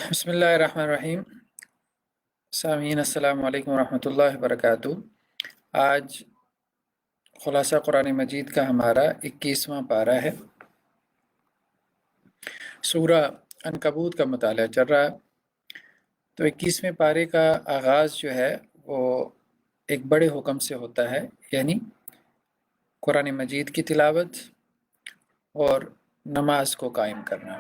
بسم اللہ الرحمن الرحیم۔ سامعین السلام علیکم ورحمۃ اللہ وبرکاتہ۔ آج خلاصہ قرآن مجید کا ہمارا 21واں پارہ ہے۔ سورہ عنکبوت کا مطالعہ چل رہا ہے۔ تو 21ویں پارے کا آغاز جو ہے وہ ایک بڑے حکم سے ہوتا ہے، یعنی قرآن مجید کی تلاوت اور نماز کو قائم کرنا۔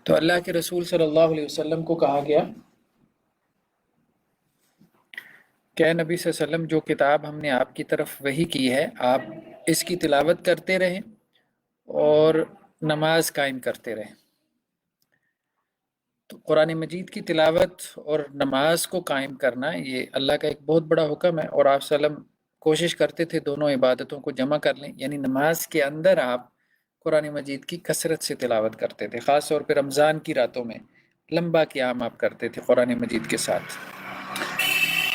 تو اللہ کے رسول صلی اللہ علیہ وسلم کو کہا گیا کہ اے نبی صلی اللہ علیہ وسلم، جو کتاب ہم نے آپ کی طرف وحی کی ہے، آپ اس کی تلاوت کرتے رہیں اور نماز قائم کرتے رہیں۔ تو قرآن مجید کی تلاوت اور نماز کو قائم کرنا یہ اللہ کا ایک بہت بڑا حکم ہے، اور آپ صلی اللہ علیہ وسلم کوشش کرتے تھے دونوں عبادتوں کو جمع کر لیں، یعنی نماز کے اندر آپ قرآن مجید کی کثرت سے تلاوت کرتے تھے، خاص طور پہ رمضان کی راتوں میں لمبا قیام آپ کرتے تھے قرآن مجید کے ساتھ۔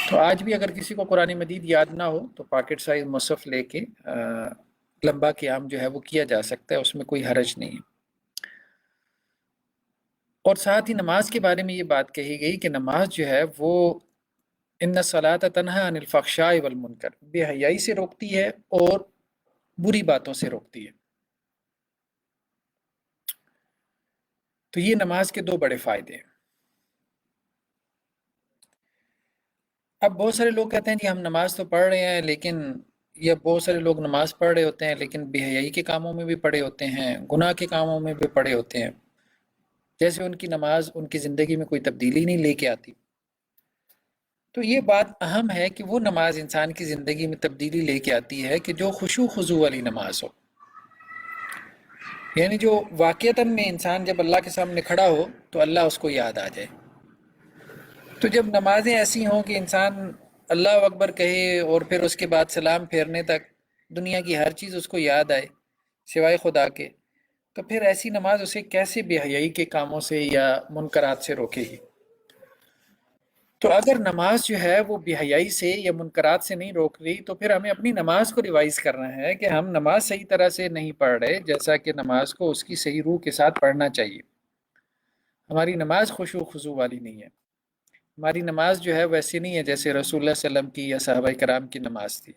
تو آج بھی اگر کسی کو قرآن مجید یاد نہ ہو تو پاکٹ سائز مصحف لے کے لمبا قیام جو ہے وہ کیا جا سکتا ہے، اس میں کوئی حرج نہیں ہے۔ اور ساتھ ہی نماز کے بارے میں یہ بات کہی گئی کہ نماز جو ہے وہ ان الصلاۃ تنہی عن الفحشاء والمنکر، بے حیائی سے روکتی ہے اور بری باتوں سے روکتی ہے۔ تو یہ نماز کے دو بڑے فائدے ہیں۔ اب بہت سارے لوگ کہتے ہیں کہ ہم نماز تو پڑھ رہے ہیں، لیکن یا بہت سارے لوگ نماز پڑھ رہے ہوتے ہیں لیکن بے حیائی کے کاموں میں بھی پڑے ہوتے ہیں، گناہ کے کاموں میں بھی پڑے ہوتے ہیں، جیسے ان کی نماز ان کی زندگی میں کوئی تبدیلی نہیں لے کے آتی۔ تو یہ بات اہم ہے کہ وہ نماز انسان کی زندگی میں تبدیلی لے کے آتی ہے کہ جو خشوع خضوع والی نماز ہو، یعنی جو واقعتاً میں انسان جب اللہ کے سامنے کھڑا ہو تو اللہ اس کو یاد آ جائے۔ تو جب نمازیں ایسی ہوں کہ انسان اللہ اکبر کہے اور پھر اس کے بعد سلام پھیرنے تک دنیا کی ہر چیز اس کو یاد آئے سوائے خدا کے، تو پھر ایسی نماز اسے کیسے بے حیائی کے کاموں سے یا منکرات سے روکے گی؟ تو اگر نماز جو ہے وہ بے حیائی سے یا منکرات سے نہیں روک رہی تو پھر ہمیں اپنی نماز کو ریوائز کرنا ہے کہ ہم نماز صحیح طرح سے نہیں پڑھ رہے، جیسا کہ نماز کو اس کی صحیح روح کے ساتھ پڑھنا چاہیے۔ ہماری نماز خشوع خضوع والی نہیں ہے، ہماری نماز جو ہے ویسی نہیں ہے جیسے رسول اللہ صلی اللہ علیہ وسلم کی یا صحابہ کرام کی نماز تھی۔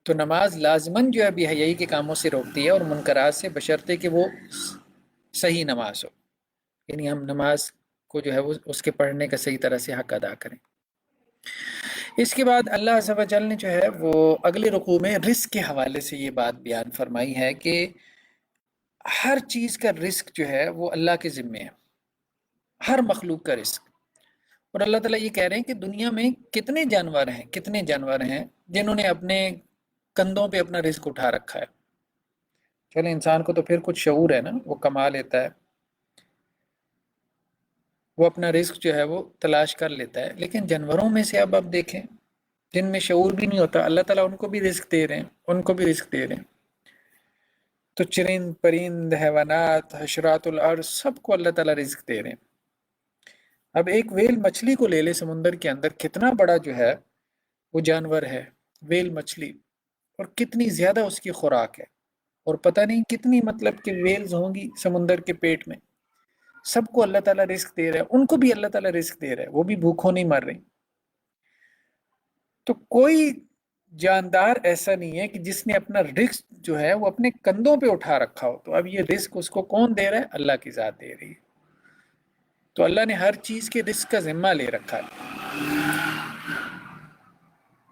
تو نماز لازماً جو ہے بے حیائی کے کاموں سے روکتی ہے اور منکرات سے، بشرطے کہ وہ صحیح نماز ہو، یعنی ہم نماز کو جو ہے وہ اس کے پڑھنے کا صحیح طرح سے حق ادا کریں۔ اس کے بعد اللہ عز و جل نے جو ہے وہ اگلے رکوع میں رزق کے حوالے سے یہ بات بیان فرمائی ہے کہ ہر چیز کا رزق جو ہے وہ اللہ کے ذمے ہے، ہر مخلوق کا رزق۔ اور اللہ تعالیٰ یہ کہہ رہے ہیں کہ دنیا میں کتنے جانور ہیں جنہوں نے اپنے کندھوں پہ اپنا رزق اٹھا رکھا ہے۔ چلے انسان کو تو پھر کچھ شعور ہے نا، وہ کما لیتا ہے، وہ اپنا رزق جو ہے وہ تلاش کر لیتا ہے، لیکن جانوروں میں سے اب دیکھیں جن میں شعور بھی نہیں ہوتا، اللہ تعالیٰ ان کو بھی رزق دے رہے ہیں، تو چرند پرند حیوانات حشرات الارض سب کو اللہ تعالیٰ رزق دے رہے ہیں۔ اب ایک ویل مچھلی کو لے لے، سمندر کے اندر کتنا بڑا جو ہے وہ جانور ہے ویل مچھلی، اور کتنی زیادہ اس کی خوراک ہے، اور پتہ نہیں کتنی مطلب کہ ویلز ہوں گی سمندر کے پیٹ میں، سب کو اللہ تعالیٰ رزق دے رہا ہے، ان کو بھی اللہ تعالیٰ رزق دے رہا ہے، وہ بھی بھوکوں نہیں مر رہی۔ تو کوئی جاندار ایسا نہیں ہے کہ جس نے اپنا رزق جو ہے وہ اپنے کندھوں پہ اٹھا رکھا ہو۔ تو اب یہ رزق اس کو کون دے رہا ہے؟ اللہ کی ذات دے رہی ہے۔ تو اللہ نے ہر چیز کے رزق کا ذمہ لے رکھا ہے۔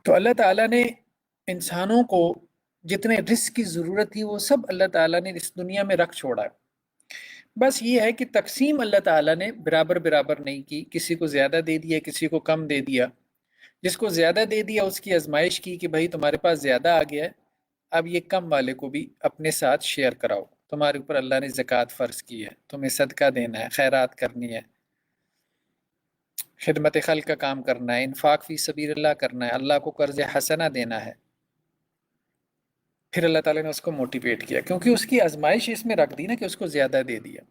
تو اللہ تعالیٰ نے انسانوں کو جتنے رزق کی ضرورت تھی وہ سب اللہ تعالیٰ نے اس دنیا میں رکھ چھوڑا ہے۔ بس یہ ہے کہ تقسیم اللہ تعالیٰ نے برابر نہیں کی، کسی کو زیادہ دے دیا کسی کو کم دے دیا۔ جس کو زیادہ دے دیا اس کی آزمائش کی کہ بھائی تمہارے پاس زیادہ آ گیا ہے، اب یہ کم والے کو بھی اپنے ساتھ شیئر کراؤ، تمہارے اوپر اللہ نے زکوٰۃ فرض کی ہے، تمہیں صدقہ دینا ہے، خیرات کرنی ہے، خدمت خلق کا کام کرنا ہے، انفاق فی سبیل اللہ کرنا ہے، اللہ کو قرض حسنہ دینا ہے۔ پھر اللہ تعالیٰ نے اس کو موٹیویٹ کیا، کیونکہ اس کی آزمائش اس میں رکھ دی نا کہ اس کو زیادہ دے دیا،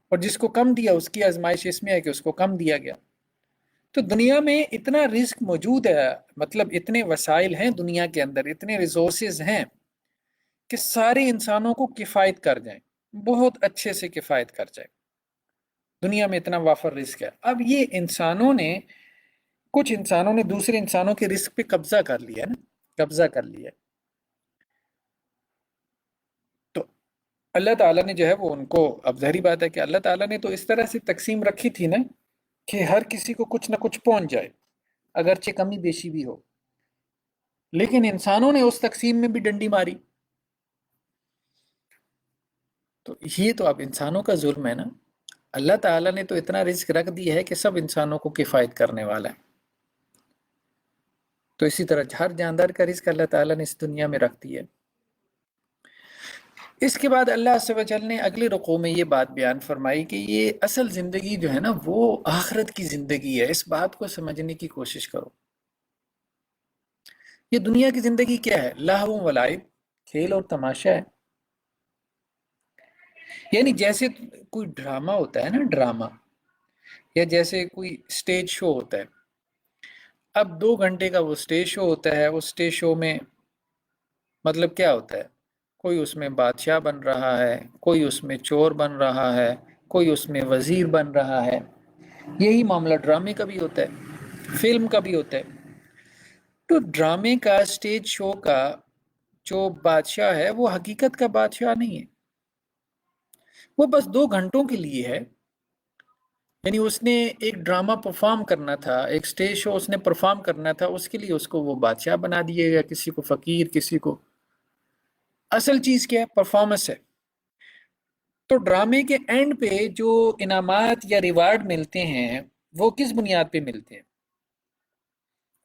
اور جس کو کم دیا اس کی آزمائش اس میں ہے کہ اس کو کم دیا گیا۔ تو دنیا میں اتنا رزق موجود ہے، مطلب اتنے وسائل ہیں دنیا کے اندر، اتنے ریسورسز ہیں کہ سارے انسانوں کو کفایت کر جائیں، بہت اچھے سے کفایت کر جائیں۔ دنیا میں اتنا وافر رزق ہے۔ اب یہ کچھ انسانوں نے دوسرے انسانوں کے رزق پہ قبضہ کر لیا نا، قبضہ کر لیا۔ تو اللہ تعالیٰ نے جو ہے وہ ان کو، اب ظاہری بات ہے کہ اللہ تعالیٰ نے تو اس طرح سے تقسیم رکھی تھی نا کہ ہر کسی کو کچھ نہ کچھ پہنچ جائے، اگرچہ کمی بیشی بھی ہو، لیکن انسانوں نے اس تقسیم میں بھی ڈنڈی ماری۔ تو یہ تو اب انسانوں کا ظلم ہے نا۔ اللہ تعالیٰ نے تو اتنا رزق رکھ دیا ہے کہ سب انسانوں کو کفایت کرنے والا ہے۔ تو اسی طرح ہر جاندار کا رزق اللہ تعالیٰ نے اس دنیا میں رکھ دیا ہے۔ اس کے بعد اللہ عز و جل نے اگلے رکوع میں یہ بات بیان فرمائی کہ یہ اصل زندگی جو ہے نا وہ آخرت کی زندگی ہے۔ اس بات کو سمجھنے کی کوشش کرو۔ یہ دنیا کی زندگی کیا ہے؟ لہو و لعب، کھیل اور تماشا ہے۔ یعنی جیسے کوئی ڈرامہ ہوتا ہے نا، ڈرامہ، یا جیسے کوئی سٹیج شو ہوتا ہے۔ اب 2 گھنٹے کا وہ سٹیج شو ہوتا ہے، اس سٹیج شو میں مطلب کیا ہوتا ہے؟ کوئی اس میں بادشاہ بن رہا ہے، کوئی اس میں چور بن رہا ہے، کوئی اس میں وزیر بن رہا ہے۔ یہی معاملہ ڈرامے کا بھی ہوتا ہے، فلم کا بھی ہوتا ہے۔ تو ڈرامے کا، سٹیج شو کا جو بادشاہ ہے وہ حقیقت کا بادشاہ نہیں ہے، وہ بس 2 گھنٹوں کے لیے ہے۔ یعنی اس نے ایک ڈرامہ پرفارم کرنا تھا، ایک سٹیج شو اس نے پرفارم کرنا تھا، اس کے لیے اس کو وہ بادشاہ بنا دیے گا، کسی کو فقیر، کسی کو۔ اصل چیز کیا ہے؟ پرفارمنس ہے۔ تو ڈرامے کے اینڈ پہ جو انعامات یا ریوارڈ ملتے ہیں وہ کس بنیاد پہ ملتے ہیں؟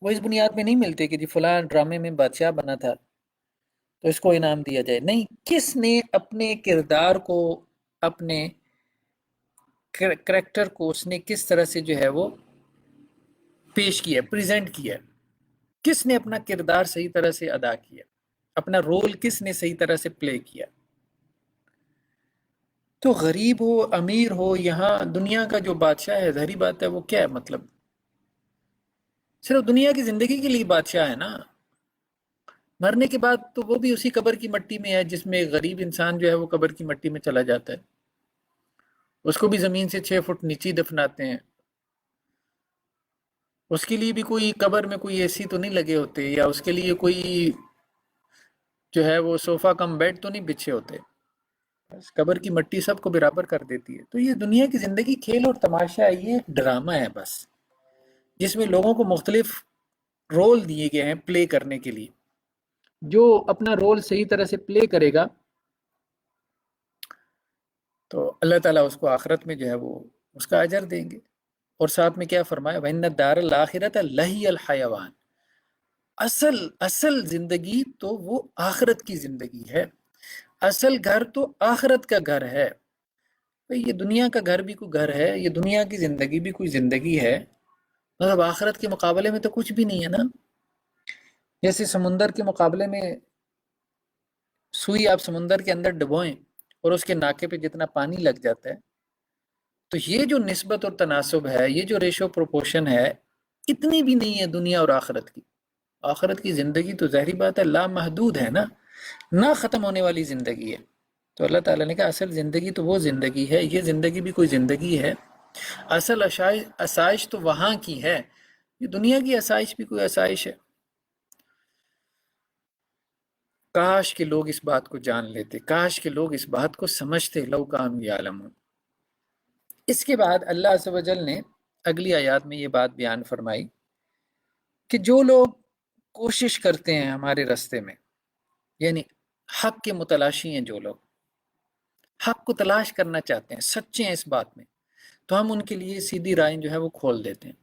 وہ اس بنیاد پہ نہیں ملتے کہ جی فلاں ڈرامے میں بادشاہ بنا تھا تو اس کو انعام دیا جائے، نہیں، کس نے اپنے کردار کو، اپنے کریکٹر کو اس نے کس طرح سے جو ہے وہ پیش کیا، پریزنٹ کیا، کس نے اپنا کردار صحیح طرح سے ادا کیا، اپنا رول کس نے صحیح طرح سے پلے کیا۔ تو غریب ہو، امیر ہو، یہاں دنیا کا جو بادشاہ ہے، ظاہری بات ہے وہ کیا ہے؟ مطلب صرف دنیا کی زندگی کے لیے بادشاہ ہے نا۔ مرنے کے بعد تو وہ بھی اسی قبر کی مٹی میں ہے جس میں غریب انسان جو ہے وہ قبر کی مٹی میں چلا جاتا ہے، اس کو بھی زمین سے 6 فٹ نیچے دفناتے ہیں۔ اس کے لیے بھی کوئی قبر میں کوئی اے سی تو نہیں لگے ہوتے، یا اس کے لیے کوئی جو ہے وہ صوفہ کم بیڈ تو نہیں بچھے ہوتے، بس قبر کی مٹی سب کو برابر کر دیتی ہے۔ تو یہ دنیا کی زندگی کھیل اور تماشا ہے، یہ ایک ڈرامہ ہے بس، جس میں لوگوں کو مختلف رول دیے گئے ہیں پلے کرنے کے لیے۔ جو اپنا رول صحیح طرح سے پلے کرے گا تو اللہ تعالیٰ اس کو آخرت میں جو ہے وہ اس کا اجر دیں گے۔ اور ساتھ میں کیا فرمایا؟ وَإِنَّ الدَّارَ الْآخِرَةَ لَهِيَ الْحَيَوَانُ، اصل زندگی تو وہ آخرت کی زندگی ہے، اصل گھر تو آخرت کا گھر ہے۔ بھئی یہ دنیا کا گھر بھی کوئی گھر ہے، یہ دنیا کی زندگی بھی کوئی زندگی ہے، مطلب آخرت کے مقابلے میں تو کچھ بھی نہیں ہے نا۔ جیسے سمندر کے مقابلے میں سوئی آپ سمندر کے اندر ڈبوئیں اور اس کے ناکے پہ جتنا پانی لگ جاتا ہے، تو یہ جو نسبت اور تناسب ہے، یہ جو ریشو پروپورشن ہے، اتنی بھی نہیں ہے دنیا اور آخرت کی۔ آخرت کی زندگی تو ظاہری بات ہے لامحدود ہے نا، نہ ختم ہونے والی زندگی ہے۔ تو اللہ تعالیٰ نے کہا اصل زندگی تو وہ زندگی ہے، یہ زندگی بھی کوئی زندگی ہے، اصل آسائش تو وہاں کی ہے، یہ دنیا کی آسائش بھی کوئی آسائش ہے۔ کاش کہ لوگ اس بات کو جان لیتے، کاش کہ لوگ اس بات کو سمجھتے، لو کانوا یعلمون۔ اس کے بعد اللہ عز و جل نے اگلی آیات میں یہ بات بیان فرمائی کہ جو لوگ کوشش کرتے ہیں ہمارے راستے میں، یعنی حق کے متلاشی ہیں، جو لوگ حق کو تلاش کرنا چاہتے ہیں، سچے ہیں اس بات میں، تو ہم ان کے لیے سیدھی رائیں جو ہے وہ کھول دیتے ہیں۔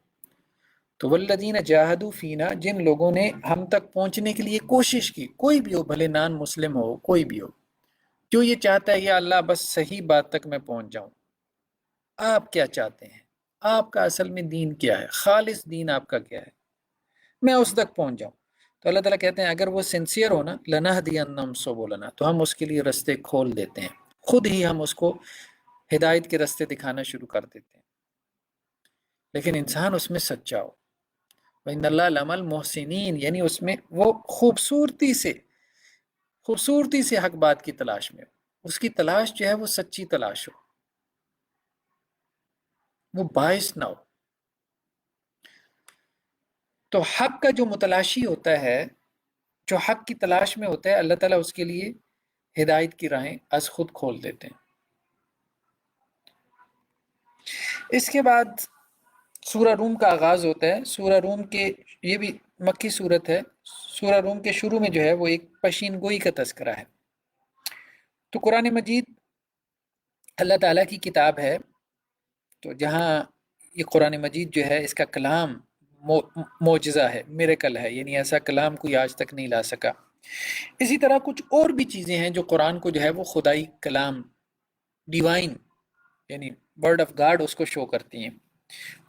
تو والذین جاہدوا فینا، جن لوگوں نے ہم تک پہنچنے کے لیے کوشش کی، کوئی بھی ہو، بھلے نان مسلم ہو، کوئی بھی ہو، جو یہ چاہتا ہے یا اللہ بس صحیح بات تک میں پہنچ جاؤں، آپ کیا چاہتے ہیں، آپ کا اصل میں دین کیا ہے، خالص دین آپ کا کیا ہے، میں اس تک پہنچ جاؤں، تو اللہ تعالیٰ کہتے ہیں اگر وہ سنسیئر ہو نا، لنہدینہم سبلنا، تو ہم اس کے لیے رستے کھول دیتے ہیں، خود ہی ہم اس کو ہدایت کے رستے دکھانا شروع کر دیتے ہیں۔ لیکن انسان اس میں سچا ہو. وَإِنَّ اللَّهَ لَمَعَ الْمُحْسِنِينَ، یعنی اس میں وہ خوبصورتی سے حق بات کی تلاش میں ہو، اس کی تلاش جو ہے وہ سچی تلاش ہو، وہ باعث نہ ہو. تو حق کا جو متلاشی ہوتا ہے، جو حق کی تلاش میں ہوتا ہے، اللہ تعالیٰ اس کے لیے ہدایت کی راہیں از خود کھول دیتے ہیں. اس کے بعد سورہ روم کا آغاز ہوتا ہے. سورہ روم کے، یہ بھی مکی صورت ہے، سورہ روم کے شروع میں جو ہے وہ ایک پشین گوئی کا تذکرہ ہے. تو قرآن مجید اللہ تعالیٰ کی کتاب ہے، تو جہاں یہ قرآن مجید جو ہے اس کا کلام معجزہ ہے، میریکل ہے، یعنی ایسا کلام کوئی آج تک نہیں لا سکا. اسی طرح کچھ اور بھی چیزیں ہیں جو قرآن کو جو ہے وہ خدائی کلام، ڈیوائن یعنی ورڈ آف گاڈ اس کو شو کرتی ہیں.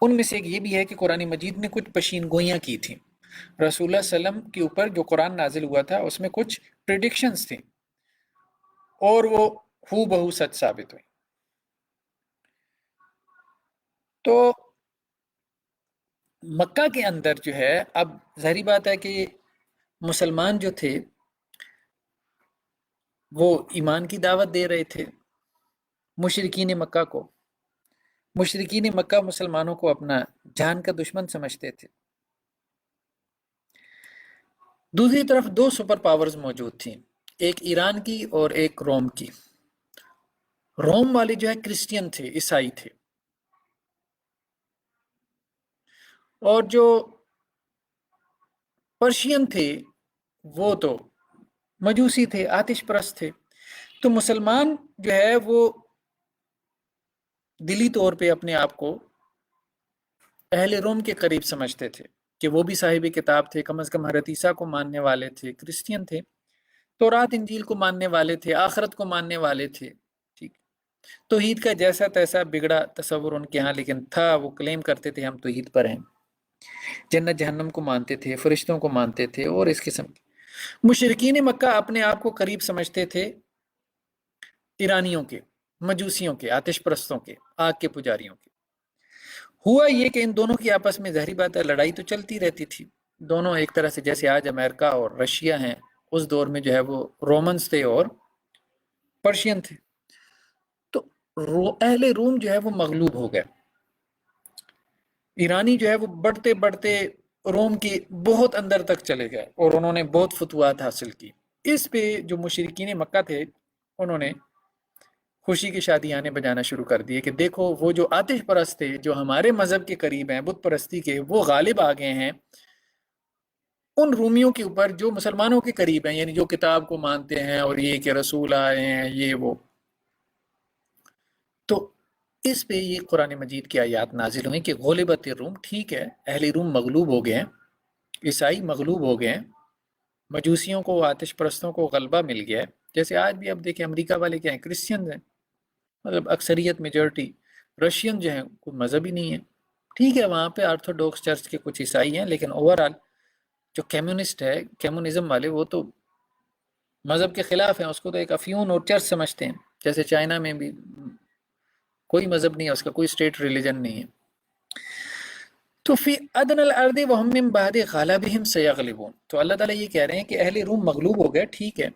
ان میں سے ایک یہ بھی ہے کہ قرآن مجید نے کچھ پشین گوئیاں کی تھیں رسول اللہ صلی اللہ علیہ وسلم کے اوپر. جو قرآن نازل ہوا تھا اس میں کچھ پریڈکشنز تھیں اور وہ ہو بہو سچ ثابت ہوئی. تو مکہ کے اندر جو ہے، اب ظاہری بات ہے کہ مسلمان جو تھے وہ ایمان کی دعوت دے رہے تھے مشرکین مکہ کو. مشرکین مکہ مسلمانوں کو اپنا جان کا دشمن سمجھتے تھے. دوسری طرف دو سپر پاورز موجود تھیں، ایک ایران کی اور ایک روم کی. روم والے جو ہے کرسچین تھے، عیسائی تھے، اور جو پرشین تھے وہ تو مجوسی تھے، آتش پرست تھے. تو مسلمان جو ہے وہ دلی طور پہ اپنے آپ کو اہل روم کے قریب سمجھتے تھے کہ وہ بھی صاحب کتاب تھے، کم از کم حضرت عیسیٰ کو ماننے والے تھے، کرسچین تھے، تورات انجیل کو ماننے والے تھے، آخرت کو ماننے والے تھے. ٹھیک، توحید کا جیسا تیسا بگڑا تصور ان کے ہاں لیکن تھا. وہ کلیم کرتے تھے ہم توحید پر ہیں، جنت جہنم کو مانتے تھے، فرشتوں کو مانتے تھے اور اس قسم کے. مشرکین مکہ اپنے آپ کو قریب سمجھتے تھے ایرانیوں کے، مجوسیوں کے، آتش پرستوں کے، آگ کے پجاریوں کے. ہوا یہ کہ ان دونوں کی آپس میں ظاہری بات ہے لڑائی تو چلتی رہتی تھی. دونوں ایک طرح سے جیسے آج امریکہ اور رشیا ہیں، اس دور میں جو ہے وہ رومنز تھے اور پرشین تھے. تو اہل روم جو ہے وہ مغلوب ہو گئے. ایرانی جو ہے وہ بڑھتے بڑھتے روم کی بہت اندر تک چلے گئے اور انہوں نے بہت فتوحات حاصل کی. اس پہ جو مشرکین مکہ تھے انہوں نے خوشی کی شادیانے بجانا شروع کر دیے کہ دیکھو وہ جو آتش پرست تھے، جو ہمارے مذہب کے قریب ہیں، بت پرستی کے، وہ غالب آ گئے ہیں ان رومیوں کے اوپر جو مسلمانوں کے قریب ہیں، یعنی جو کتاب کو مانتے ہیں اور یہ کہ رسول آئے ہیں یہ وہ. تو اس پہ یہ قرآن مجید کی آیات نازل ہوئیں کہ غلبت الروم. ٹھیک ہے، اہل روم مغلوب ہو گئے ہیں، عیسائی مغلوب ہو گئے ہیں، مجوسیوں کو، آتش پرستوں کو غلبہ مل گیا ہے. جیسے آج بھی اب دیکھیں امریکہ والے کیا ہیں، کرسچنز ہیں، مطلب اکثریت میجورٹی. رشین جو ہیں کوئی مذہبی نہیں ہے. ٹھیک ہے وہاں پہ آرتھوڈوکس چرچ کے کچھ عیسائی ہیں، لیکن اوورآل جو کمیونسٹ ہے، کمیونزم والے، وہ تو مذہب کے خلاف ہیں. اس کو تو ایک افیون اور چرچ سمجھتے ہیں. جیسے چائنا میں بھی کوئی مذہب نہیں ہے، اس کا کوئی اسٹیٹ ریلیجن نہیں ہے. تو فی ادنى الارض وهم من بعد غلبهم سيغلبون. تو اللہ تعالیٰ یہ کہہ رہے ہیں کہ اہل روم مغلوب ہو گئے، ٹھیک ہے،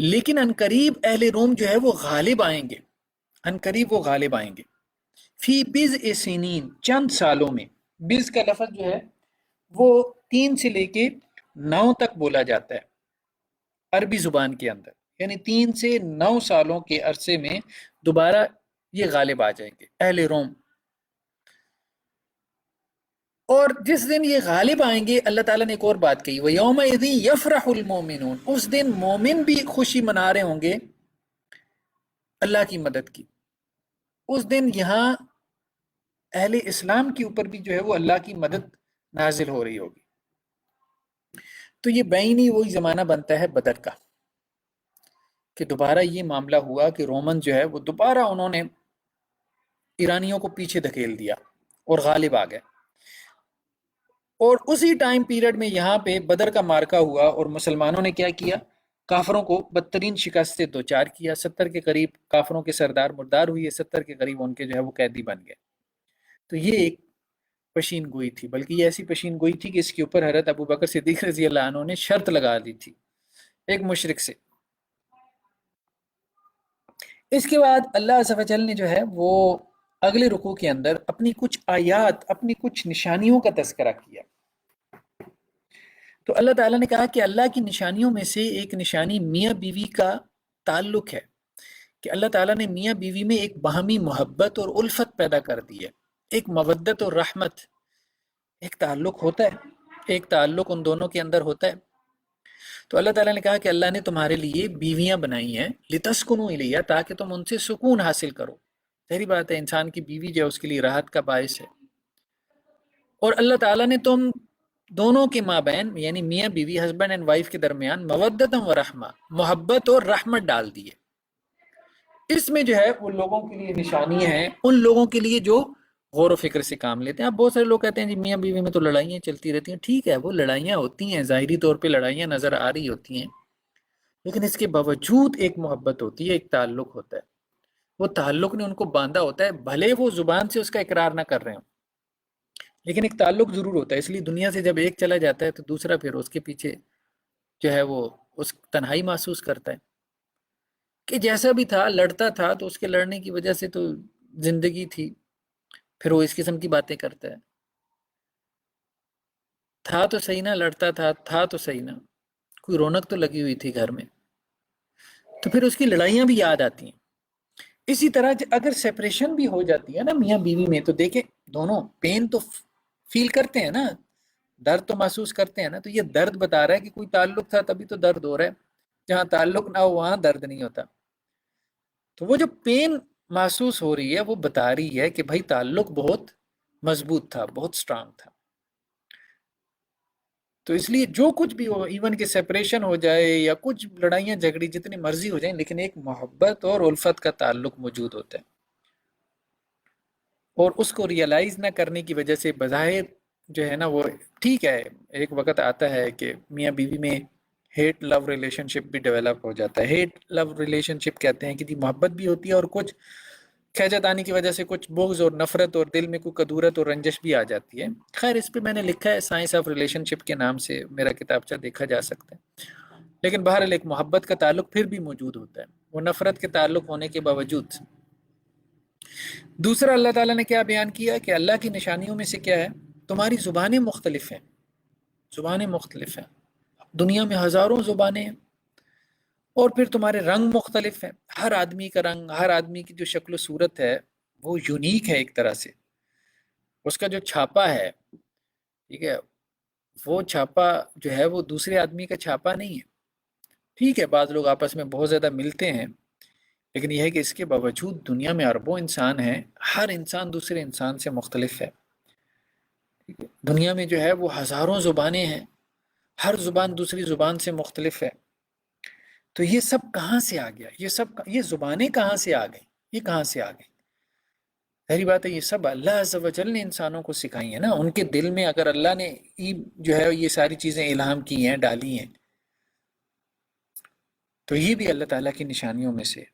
لیکن عنقریب اہل روم جو ہے وہ غالب آئیں گے. عنقریب وہ غالب آئیں گے. فی بضع سنین، چند سالوں میں. بض کا لفظ جو ہے وہ 3 سے لے کے 9 تک بولا جاتا ہے عربی زبان کے اندر، یعنی 3 سے 9 سالوں کے عرصے میں دوبارہ یہ غالب آ جائیں گے اہل روم. اور جس دن یہ غالب آئیں گے اللہ تعالیٰ نے ایک اور بات کہی، وَيَوْمَئِذٍ يَفْرَحُ الْمُؤْمِنُونَ. اس دن مومن بھی خوشی منا رہے ہوں گے اللہ کی مدد کی. اس دن یہاں اہل اسلام کے اوپر بھی جو ہے وہ اللہ کی مدد نازل ہو رہی ہوگی. تو یہ بینی وہی زمانہ بنتا ہے بدر کا، کہ دوبارہ یہ معاملہ ہوا کہ رومن جو ہے وہ دوبارہ انہوں نے ایرانیوں کو پیچھے دھکیل دیا اور غالب آ گئے. اور اسی ٹائم پیریڈ میں یہاں پہ بدر کا مارکہ ہوا اور مسلمانوں نے کیا کیا، کافروں کو بدترین شکست سے دوچار کیا. 70 کے قریب کافروں کے سردار مردار ہوئے، 70 کے قریب ان کے جو ہے وہ قیدی بن گئے. تو یہ ایک پشین گوئی تھی، بلکہ یہ ایسی پشین گوئی تھی کہ اس کے اوپر حضرت ابو بکر صدیق رضی اللہ عنہ نے شرط لگا دی تھی ایک مشرک سے۔ اس کے بعد اللہ عز و جل نے جو ہے وہ اگلے رکوع کے اندر اپنی کچھ آیات، اپنی کچھ نشانیوں کا تذکرہ کیا۔ تو اللہ تعالیٰ نے کہا کہ اللہ کی نشانیوں میں سے ایک نشانی میاں بیوی کا تعلق ہے، کہ اللہ تعالیٰ نے میاں بیوی میں ایک باہمی محبت اور الفت پیدا کر دی ہے، ایک مودت اور رحمت، ایک تعلق ہوتا ہے، ایک تعلق ان دونوں کے اندر ہوتا ہے۔ تو اللہ تعالیٰ نے کہا کہ اللہ نے تمہارے لیے بیویاں بنائی ہیں لتسکنوا الیہا، تاکہ تم ان سے سکون حاصل کرو۔ ظاہری بات ہے انسان کی بیوی جو ہے اس کے لیے راحت کا باعث ہے، اور اللہ تعالیٰ نے تم دونوں کے مابین یعنی میاں بیوی ہسبینڈ اینڈ وائف کے درمیان مودت و رحمہ، محبت اور رحمت ڈال دی ہے۔ اس میں جو ہے وہ لوگوں کے لیے نشانی ہے، ان لوگوں کے لیے جو غور و فکر سے کام لیتے ہیں۔ اب بہت سارے لوگ کہتے ہیں جی میاں بیوی میں تو لڑائیاں چلتی رہتی ہیں، ٹھیک ہے وہ لڑائیاں ہوتی ہیں، ظاہری طور پہ لڑائیاں نظر آ رہی ہوتی ہیں، لیکن اس کے باوجود ایک محبت ہوتی ہے، ایک تعلق ہوتا ہے، وہ تعلق نے ان کو باندھا ہوتا ہے، بھلے وہ زبان سے اس کا اقرار نہ کر رہے ہوں، لیکن ایک تعلق ضرور ہوتا ہے۔ اس لیے دنیا سے جب ایک چلا جاتا ہے تو دوسرا پھر اس کے پیچھے جو ہے وہ اس تنہائی محسوس کرتا ہے، کہ جیسا بھی تھا لڑتا تھا تو اس کے لڑنے کی وجہ سے تو زندگی تھی، پھر وہ اس قسم کی باتیں کرتا ہے، تھا تو صحیح نہ، لڑتا تھا تو صحیح نہ، کوئی رونق تو لگی ہوئی تھی گھر میں، تو پھر اس کی لڑائیاں بھی یاد آتی ہیں۔ اسی طرح اگر سیپریشن بھی ہو جاتی ہے نا میاں بیوی میں، تو دیکھیں دونوں پین تو فیل کرتے ہیں نا، درد تو محسوس کرتے ہیں نا، تو یہ درد بتا رہا ہے کہ کوئی تعلق تھا تبھی تو درد ہو رہا ہے، جہاں تعلق نہ ہو وہاں درد نہیں ہوتا۔ تو وہ جو پین محسوس ہو رہی ہے وہ بتا رہی ہے کہ بھائی تعلق بہت مضبوط تھا، بہت سٹرانگ تھا۔ تو اس لیے جو کچھ بھی ہو، ایون کہ سیپریشن ہو جائے یا کچھ لڑائیاں جھگڑی جتنی مرضی ہو جائیں، لیکن ایک محبت اور الفت کا تعلق موجود ہوتا ہے، اور اس کو ریئلائز نہ کرنے کی وجہ سے بظاہر جو ہے نا وہ ٹھیک ہے، ایک وقت آتا ہے کہ میاں بیوی میں ہیٹ لو ریلیشن شپ بھی ڈیولپ ہو جاتا ہے۔ ہیٹ لو ریلیشن شپ کہتے ہیں کہ جی محبت بھی ہوتی ہے اور کچھ کھیچت آنے کی وجہ سے کچھ بغض اور نفرت اور دل میں کوئی کدورت اور رنجش بھی آ جاتی ہے۔ خیر اس پہ میں نے لکھا ہے سائنس آف ریلیشن شپ کے نام سے، میرا کتابچہ دیکھا جا سکتا ہے، لیکن بہرحال ایک محبت کا تعلق پھر بھی موجود ہوتا ہے، وہ نفرت کے تعلق ہونے کے باوجود۔ دوسرا اللہ تعالیٰ نے کیا بیان کیا کہ اللہ کی نشانیوں میں سے کیا ہے، تمہاری زبانیں مختلف ہیں، زبانیں مختلف ہیں، دنیا میں ہزاروں زبانیں ہیں، اور پھر تمہارے رنگ مختلف ہیں، ہر آدمی کا رنگ، ہر آدمی کی جو شکل و صورت ہے وہ یونیک ہے ایک طرح سے، اس کا جو چھاپا ہے، ٹھیک ہے، وہ چھاپا جو ہے وہ دوسرے آدمی کا چھاپا نہیں ہے۔ ٹھیک ہے بعض لوگ آپس میں بہت زیادہ ملتے ہیں، لیکن یہ ہے کہ اس کے باوجود دنیا میں اربوں انسان ہیں، ہر انسان دوسرے انسان سے مختلف ہے۔ دنیا میں جو ہے وہ ہزاروں زبانیں ہیں، ہر زبان دوسری زبان سے مختلف ہے۔ تو یہ سب کہاں سے آ گیا، یہ زبانیں کہاں سے آ گئیں، یہ کہاں سے آ گئی؟ ظاہری بات ہے یہ سب اللہ عز و جل نے انسانوں کو سکھائی ہیں نا، ان کے دل میں اگر اللہ نے جو ہے یہ ساری چیزیں الہام کی ہیں، ڈالی ہیں، تو یہ بھی اللہ تعالیٰ کی نشانیوں میں سے۔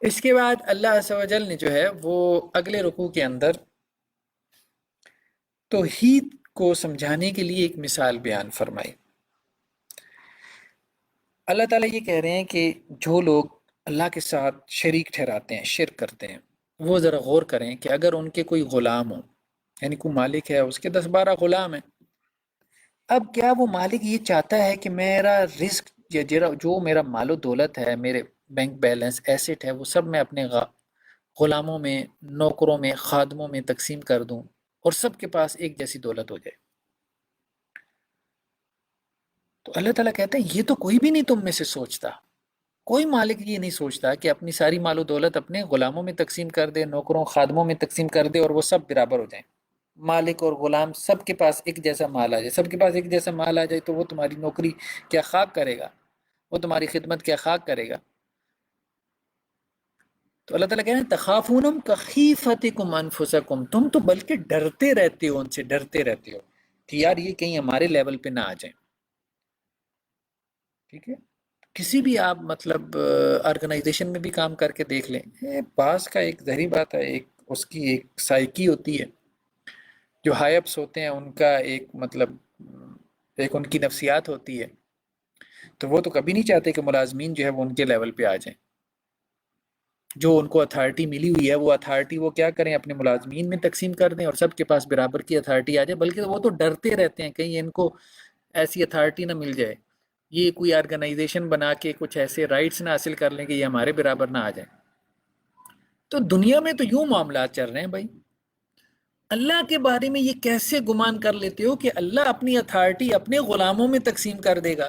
اس کے بعد اللہ عز و جل نے جو ہے وہ اگلے رکوع کے اندر توحید کو سمجھانے کے لیے ایک مثال بیان فرمائی۔ اللہ تعالیٰ یہ کہہ رہے ہیں کہ جو لوگ اللہ کے ساتھ شریک ٹھہراتے ہیں، شرک کرتے ہیں، وہ ذرا غور کریں کہ اگر ان کے کوئی غلام ہو، یعنی کوئی مالک ہے، اس کے 10-12 غلام ہیں، اب کیا وہ مالک یہ چاہتا ہے کہ میرا رزق یا جو میرا مال و دولت ہے، میرے بینک بیلنس ایسٹ ہے، وہ سب میں اپنے غلاموں میں، نوکروں میں، خادموں میں تقسیم کر دوں اور سب کے پاس ایک جیسی دولت ہو جائے؟ تو اللہ تعالیٰ کہتے ہیں یہ تو کوئی بھی نہیں تم میں سے سوچتا، کوئی مالک یہ نہیں سوچتا کہ اپنی ساری مال و دولت اپنے غلاموں میں تقسیم کر دے، نوکروں خادموں میں تقسیم کر دے اور وہ سب برابر ہو جائیں، مالک اور غلام سب کے پاس ایک جیسا مال آ جائے، سب کے پاس ایک جیسا مال آ جائے تو وہ تمہاری نوکری کیا خاک کرے گا، وہ تمہاری خدمت کیا خاک کرے گا؟ تو اللہ تعالیٰ کہہ رہے ہیں تخافونم کخیفتکم انفسکم، تم تو بلکہ ڈرتے رہتے ہو، ان سے ڈرتے رہتے ہو کہ یار یہ کہیں ہمارے لیول پہ نہ آ جائیں۔ ٹھیک ہے، کسی بھی آپ مطلب آرگنائزیشن میں بھی کام کر کے دیکھ لیں، بعض کا ایک ظاہری بات ہے، ایک اس کی ایک سائیکی ہوتی ہے. جو ہائپس ہوتے ہیں ان کا ایک مطلب ایک ان کی نفسیات ہوتی ہے. تو وہ تو کبھی نہیں چاہتے کہ ملازمین جو ہے وہ ان کے لیول پہ آ جائیں. جو ان کو اتھارٹی ملی ہوئی ہے وہ اتھارٹی وہ کیا کریں اپنے ملازمین میں تقسیم کر دیں اور سب کے پاس برابر کی اتھارٹی آ جائے. بلکہ وہ تو ڈرتے رہتے ہیں کہیں ان کو ایسی اتھارٹی نہ مل جائے, یہ کوئی آرگنائزیشن بنا کے کچھ ایسے رائٹس نہ حاصل کر لیں کہ یہ ہمارے برابر نہ آ جائیں. تو دنیا میں تو یوں معاملات چل رہے ہیں بھائی. اللہ کے بارے میں یہ کیسے گمان کر لیتے ہو کہ اللہ اپنی اتھارٹی اپنے غلاموں میں تقسیم کر دے گا؟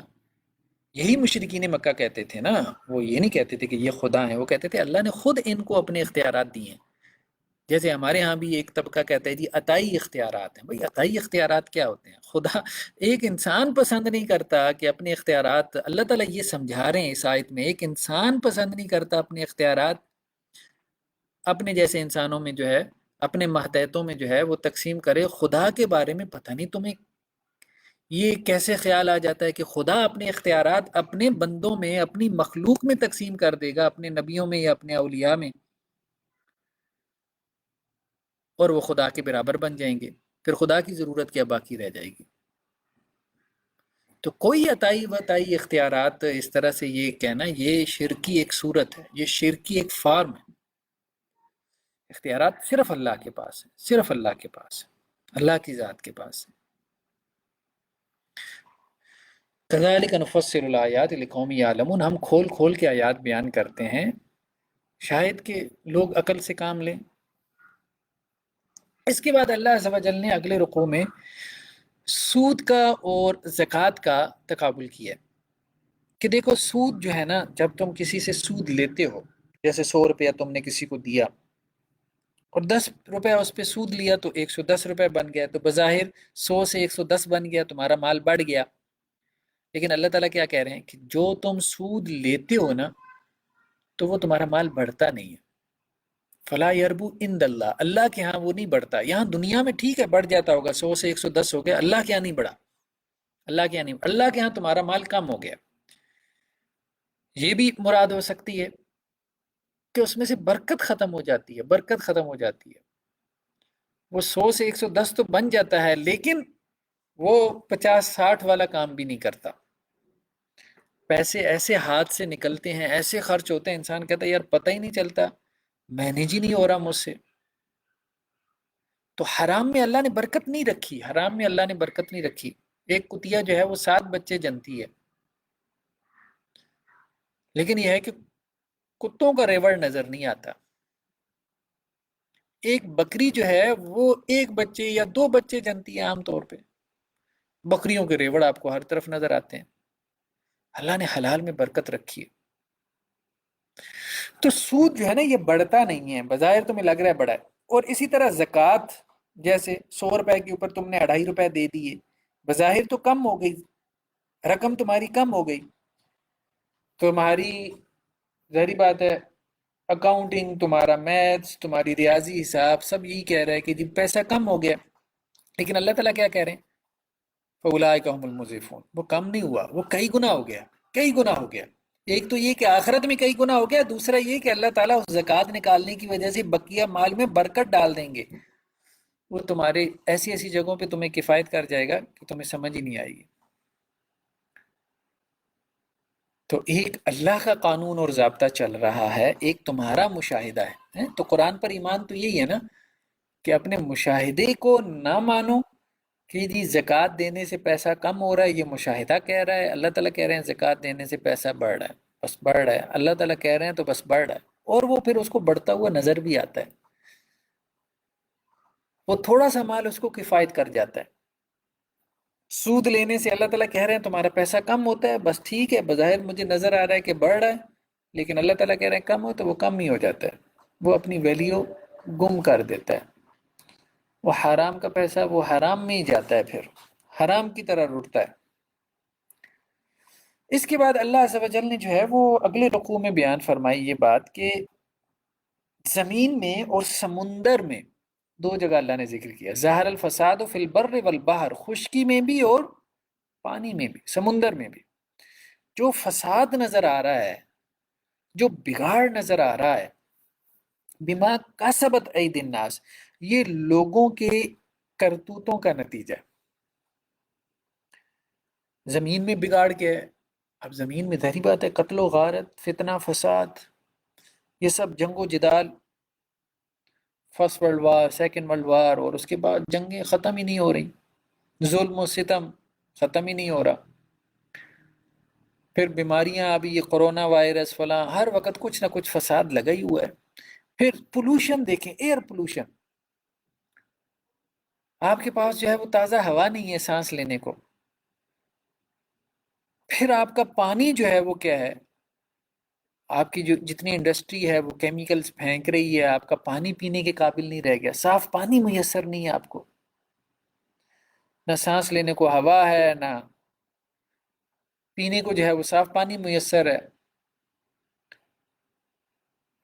یہی مشرکین مکہ کہتے تھے نا, وہ یہ نہیں کہتے تھے کہ یہ خدا ہیں, وہ کہتے تھے اللہ نے خود ان کو اپنے اختیارات دیے ہیں. جیسے ہمارے ہاں بھی ایک طبقہ کہتا ہے جی عطائی اختیارات ہیں. بھائی عطائی اختیارات کیا ہوتے ہیں؟ خدا ایک انسان پسند نہیں کرتا کہ اپنے اختیارات, اللہ تعالیٰ یہ سمجھا رہے ہیں اس آیت میں, ایک انسان پسند نہیں کرتا اپنے اختیارات اپنے جیسے انسانوں میں جو ہے اپنے ماتحتوں میں جو ہے وہ تقسیم کرے. خدا کے بارے میں پتہ نہیں تمہیں یہ کیسے خیال آ جاتا ہے کہ خدا اپنے اختیارات اپنے بندوں میں اپنی مخلوق میں تقسیم کر دے گا, اپنے نبیوں میں یا اپنے اولیاء میں, اور وہ خدا کے برابر بن جائیں گے. پھر خدا کی ضرورت کیا باقی رہ جائے گی؟ تو کوئی عطائی وطائی اختیارات اس طرح سے یہ کہنا یہ شرکی ایک صورت ہے, یہ شرکی ایک فارم ہے. اختیارات صرف اللہ کے پاس ہے, صرف اللہ کے پاس ہے, اللہ کی ذات کے پاس ہے. کذالک نفصل الآیات لقوم یعلمون, ہم کھول کھول کے آیات بیان کرتے ہیں شاید کہ لوگ عقل سے کام لیں. اس کے بعد اللہ عز و جل نے اگلے رکوع میں سود کا اور زکوٰۃ کا تقابل کیا کہ دیکھو سود جو ہے نا, جب تم کسی سے سود لیتے ہو, جیسے 100 روپیہ تم نے کسی کو دیا اور 10 روپے اس پہ سود لیا تو 110 روپے بن گیا, تو بظاہر 100 سے 110 بن گیا, تمہارا مال بڑھ گیا. لیکن اللہ تعالیٰ کیا کہہ رہے ہیں کہ جو تم سود لیتے ہو نا تو وہ تمہارا مال بڑھتا نہیں ہے. فلا یربو عند اللہ, اللہ کے ہاں وہ نہیں بڑھتا. یہاں دنیا میں ٹھیک ہے بڑھ جاتا ہوگا, 100 سے 110 ہو گیا, اللہ کے ہاں نہیں بڑھا. اللہ کے ہاں نہیں, اللہ کے ہاں تمہارا مال کم ہو گیا. یہ بھی مراد ہو سکتی ہے کہ اس میں سے برکت ختم ہو جاتی ہے, برکت ختم ہو جاتی ہے. وہ 100 سے 110 تو بن جاتا ہے لیکن وہ 50-60 والا کام بھی نہیں کرتا. پیسے ایسے ہاتھ سے نکلتے ہیں, ایسے خرچ ہوتے ہیں, انسان کہتا ہے یار پتہ ہی نہیں چلتا, مینیج ہی نہیں ہو رہا مجھ سے. تو حرام میں اللہ نے برکت نہیں رکھی, حرام میں اللہ نے برکت نہیں رکھی. ایک کتیا جو ہے وہ 7 بچے جنتی ہے, لیکن یہ ہے کہ کتوں کا ریوڑ نظر نہیں آتا. ایک بکری جو ہے وہ 1 بچے یا 2 بچے جنتی ہے عام طور پہ. بکریوں کے ریوڑ آپ کو ہر طرف نظر آتے ہیں. اللہ نے حلال میں برکت رکھی ہے. تو سود جو ہے نا یہ بڑھتا نہیں ہے, بظاہر تمہیں لگ رہا ہے بڑا ہے. اور اسی طرح زکوٰۃ, جیسے 100 روپے کے اوپر تم نے 2.5 روپے دے دیے, بظاہر تو کم ہو گئی, رقم تمہاری کم ہو گئی. تمہاری ظاہری بات ہے اکاؤنٹنگ, تمہارا میتھس, تمہاری ریاضی حساب سب یہی کہہ رہا ہے کہ جی پیسہ کم ہو گیا. لیکن اللہ تعالیٰ کیا کہہ رہے ہیں؟ فَأُولَٰئِکَ هُمُ الْمُضْعِفُونَ, وہ کم نہیں ہوا, وہ کئی گنا ہو گیا, کئی گنا ہو گیا. ایک تو یہ کہ آخرت میں کئی گنا ہو گیا, دوسرا یہ کہ اللہ تعالیٰ اس زکوٰۃ نکالنے کی وجہ سے بقیہ مال میں برکت ڈال دیں گے. وہ تمہارے ایسی ایسی جگہوں پہ تمہیں کفایت کر جائے گا کہ تمہیں سمجھ ہی نہیں آئے گی. تو ایک اللہ کا قانون اور ضابطہ چل رہا ہے, ایک تمہارا مشاہدہ ہے. تو قرآن پر ایمان تو یہی ہے نا کہ اپنے مشاہدے کو نہ مانو کہ جی زکوٰۃ دینے سے پیسہ کم ہو رہا ہے, یہ مشاہدہ کہہ رہا ہے. اللہ تعالیٰ کہہ رہے ہیں زکوٰۃ دینے سے پیسہ بڑھ رہا ہے, بس بڑھ رہا ہے. اللہ تعالیٰ کہہ رہے ہیں تو بس بڑھ رہا ہے, اور وہ پھر اس کو بڑھتا ہوا نظر بھی آتا ہے. وہ تھوڑا سا مال اس کو کفایت کر جاتا ہے. سود لینے سے اللہ تعالیٰ کہہ رہے ہیں تمہارا پیسہ کم ہوتا ہے, بس ٹھیک ہے, بظاہر مجھے نظر آ رہا ہے کہ بڑھ رہا ہے, لیکن اللہ تعالیٰ کہہ رہے ہیں کم ہو تو وہ کم ہی ہو جاتا ہے, وہ اپنی ویلیو گم کر دیتا ہے. وہ حرام کا پیسہ وہ حرام میں ہی جاتا ہے, پھر حرام کی طرح لوٹتا ہے. اس کے بعد اللہ عز و جل نے جو ہے وہ اگلے رکوع میں بیان فرمائی یہ بات کہ زمین میں اور سمندر میں 2 جگہ اللہ نے ذکر کیا, ظاہر الفساد فی البر والبحر, خشکی میں بھی اور پانی میں بھی, سمندر میں بھی. جو فساد نظر آ رہا ہے, جو بگاڑ نظر آ رہا ہے, بما کسبت ایدی الناس، یہ لوگوں کے کرتوتوں کا نتیجہ. زمین میں بگاڑ کیا ہے؟ اب زمین میں ظاہری بات ہے قتل و غارت، فتنہ فساد، یہ سب جنگ و جدال، first world war, second world war, اور اس کے بعد جنگیں ختم ہی نہیں ہو رہی، ظلم و ستم ختم ہی نہیں ہو رہا. پھر بیماریاں، ابھی یہ کرونا وائرس فلاں، ہر وقت کچھ نہ کچھ فساد لگا ہی ہوا ہے. پھر پولوشن دیکھیں، ایئر پولوشن، آپ کے پاس جو ہے وہ تازہ ہوا نہیں ہے سانس لینے کو. پھر آپ کا پانی جو ہے وہ کیا ہے، آپ کی جو جتنی انڈسٹری ہے وہ کیمیکلز پھینک رہی ہے، آپ کا پانی پینے کے قابل نہیں رہ گیا، صاف پانی میسر نہیں ہے آپ کو، نہ سانس لینے کو ہوا ہے، نہ پینے کو جو ہے وہ صاف پانی میسر ہے.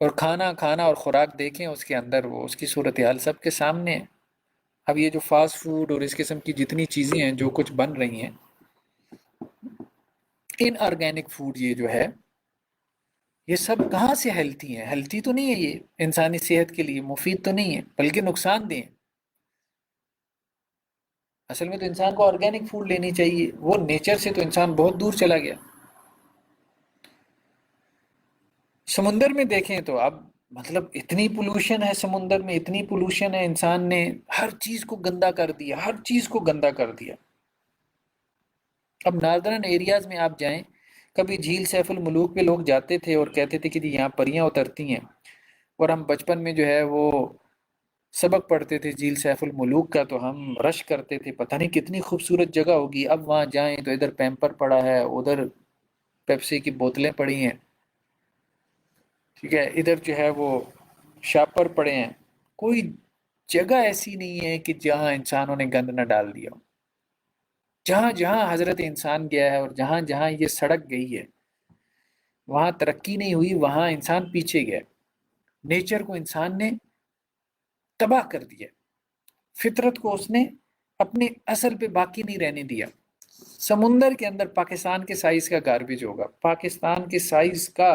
اور کھانا اور خوراک دیکھیں اس کے اندر وہ اس کی صورتحال سب کے سامنے ہے. اب یہ جو فاسٹ فوڈ اور اس قسم کی جتنی چیزیں ہیں جو کچھ بن رہی ہیں، ان آرگینک فوڈ یہ جو ہے، یہ سب کہاں سے ہیلتھی ہیں؟ ہیلتھی تو نہیں ہے، یہ انسانی صحت کے لیے مفید تو نہیں ہے، بلکہ نقصان دہ. اصل میں تو انسان کو آرگینک فوڈ لینی چاہیے، وہ نیچر سے تو انسان بہت دور چلا گیا. سمندر میں دیکھیں تو اب مطلب اتنی پولوشن ہے سمندر میں، اتنی پولوشن ہے، انسان نے ہر چیز کو گندا کر دیا، ہر چیز کو گندا کر دیا. اب ناردرن ایریاز میں آپ جائیں، کبھی جھیل سیف الملوک پہ لوگ جاتے تھے اور کہتے تھے کہ جی یہاں پریاں اترتی ہیں، اور ہم بچپن میں جو ہے وہ سبق پڑھتے تھے جھیل سیف الملوک کا، تو ہم رش کرتے تھے پتہ نہیں کتنی خوبصورت جگہ ہوگی. اب وہاں جائیں تو ادھر پیمپر پڑا ہے، ادھر پیپسی کی بوتلیں پڑی ہیں، ٹھیک ہے، ادھر جو ہے وہ شاپر پڑے ہیں. کوئی جگہ ایسی نہیں ہے کہ جہاں انسانوں نے گند نہ ڈال دیا. جہاں جہاں حضرت انسان گیا ہے اور جہاں جہاں یہ سڑک گئی ہے، وہاں ترقی نہیں ہوئی، وہاں انسان پیچھے گیا. نیچر کو انسان نے تباہ کر دیا، فطرت کو اس نے اپنے اصل پہ باقی نہیں رہنے دیا. سمندر کے اندر پاکستان کے سائز کا گاربیج ہوگا، پاکستان کے سائز کا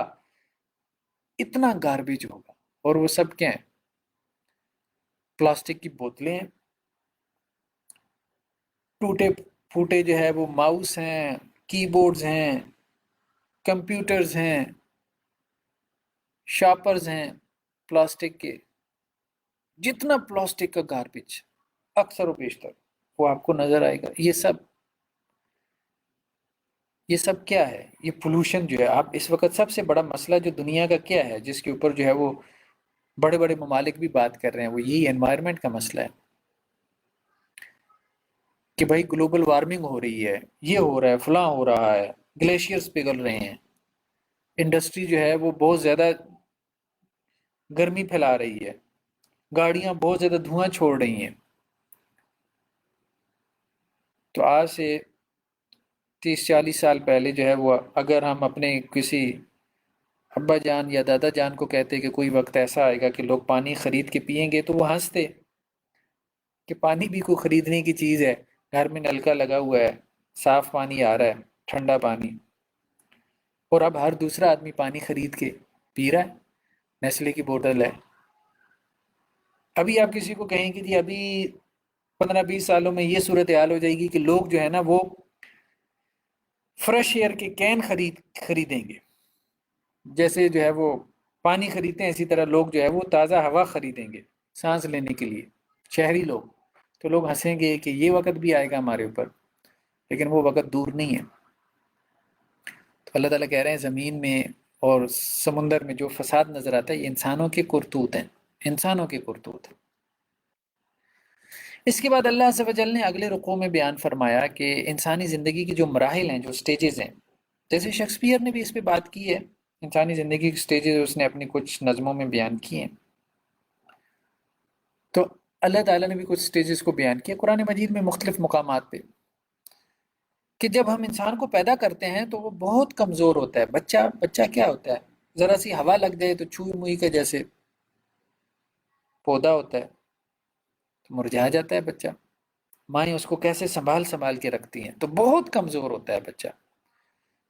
اتنا گاربیج ہوگا، اور وہ سب کیا ہیں؟ پلاسٹک کی بوتلیں ہیں، ٹوٹے پھوٹے جو ہے وہ ماؤس ہیں، کی بورڈز ہیں، کمپیوٹرز ہیں، شاپرز ہیں پلاسٹک کے. جتنا پلاسٹک کا گاربیج اکثر و بیشتر وہ آپ کو نظر آئے گا. یہ سب کیا ہے؟ یہ پولوشن جو ہے. آپ اس وقت سب سے بڑا مسئلہ جو دنیا کا کیا ہے، جس کے اوپر جو ہے وہ بڑے بڑے ممالک بھی بات کر رہے ہیں، وہ یہی انوائرمنٹ کا مسئلہ ہے کہ بھائی گلوبل وارمنگ ہو رہی ہے، یہ ہو رہا ہے، فلاں ہو رہا ہے، گلیشیئرز پگھل رہے ہیں، انڈسٹری جو ہے وہ بہت زیادہ گرمی پھیلا رہی ہے، گاڑیاں بہت زیادہ دھواں چھوڑ رہی ہیں. تو آج سے 30-40 سال پہلے جو ہے وہ اگر ہم اپنے کسی ابا جان یا دادا جان کو کہتے کہ کوئی وقت ایسا آئے گا کہ لوگ پانی خرید کے پئیں گے، تو وہ ہنستے کہ پانی بھی کوئی خریدنے کی چیز ہے، گھر میں نل کا لگا ہوا ہے، صاف پانی آ رہا ہے، ٹھنڈا پانی. اور اب ہر دوسرا آدمی پانی خرید کے پی رہا ہے، نیسلے کی بوتل ہے. ابھی آپ کسی کو کہیں کہ جی ابھی 15-20 سالوں میں یہ صورتحال ہو جائے گی کہ لوگ جو ہے نا وہ فریش ایئر کے کین خریدیں گے، جیسے جو ہے وہ پانی خریدتے ہیں اسی طرح لوگ جو ہے وہ تازہ ہوا خریدیں گے سانس لینے کے لیے، شہری لوگ. تو لوگ ہنسیں گے کہ یہ وقت بھی آئے گا ہمارے اوپر، لیکن وہ وقت دور نہیں ہے. تو اللہ تعالیٰ کہہ رہے ہیں زمین میں اور سمندر میں جو فساد نظر آتا ہے یہ انسانوں کے کرتوت ہیں، انسانوں کے کرتوت ہیں. اس کے بعد اللہ عز و جل نے اگلے رکوع میں بیان فرمایا کہ انسانی زندگی کی جو مراحل ہیں، جو سٹیجز ہیں، جیسے شیکسپیئر نے بھی اس پہ بات کی ہے، انسانی زندگی کی سٹیجز اس نے اپنی کچھ نظموں میں بیان کی ہیں. تو اللہ تعالیٰ نے بھی کچھ سٹیجز کو بیان کیا قرآن مجید میں مختلف مقامات پہ، کہ جب ہم انسان کو پیدا کرتے ہیں تو وہ بہت کمزور ہوتا ہے. بچہ کیا ہوتا ہے؟ ذرا سی ہوا لگ جائے تو چھوئی موئی کا جیسے پودا ہوتا ہے، تو مرجھا جاتا ہے بچہ. مائیں اس کو کیسے سنبھال کے رکھتی ہیں، تو بہت کمزور ہوتا ہے بچہ.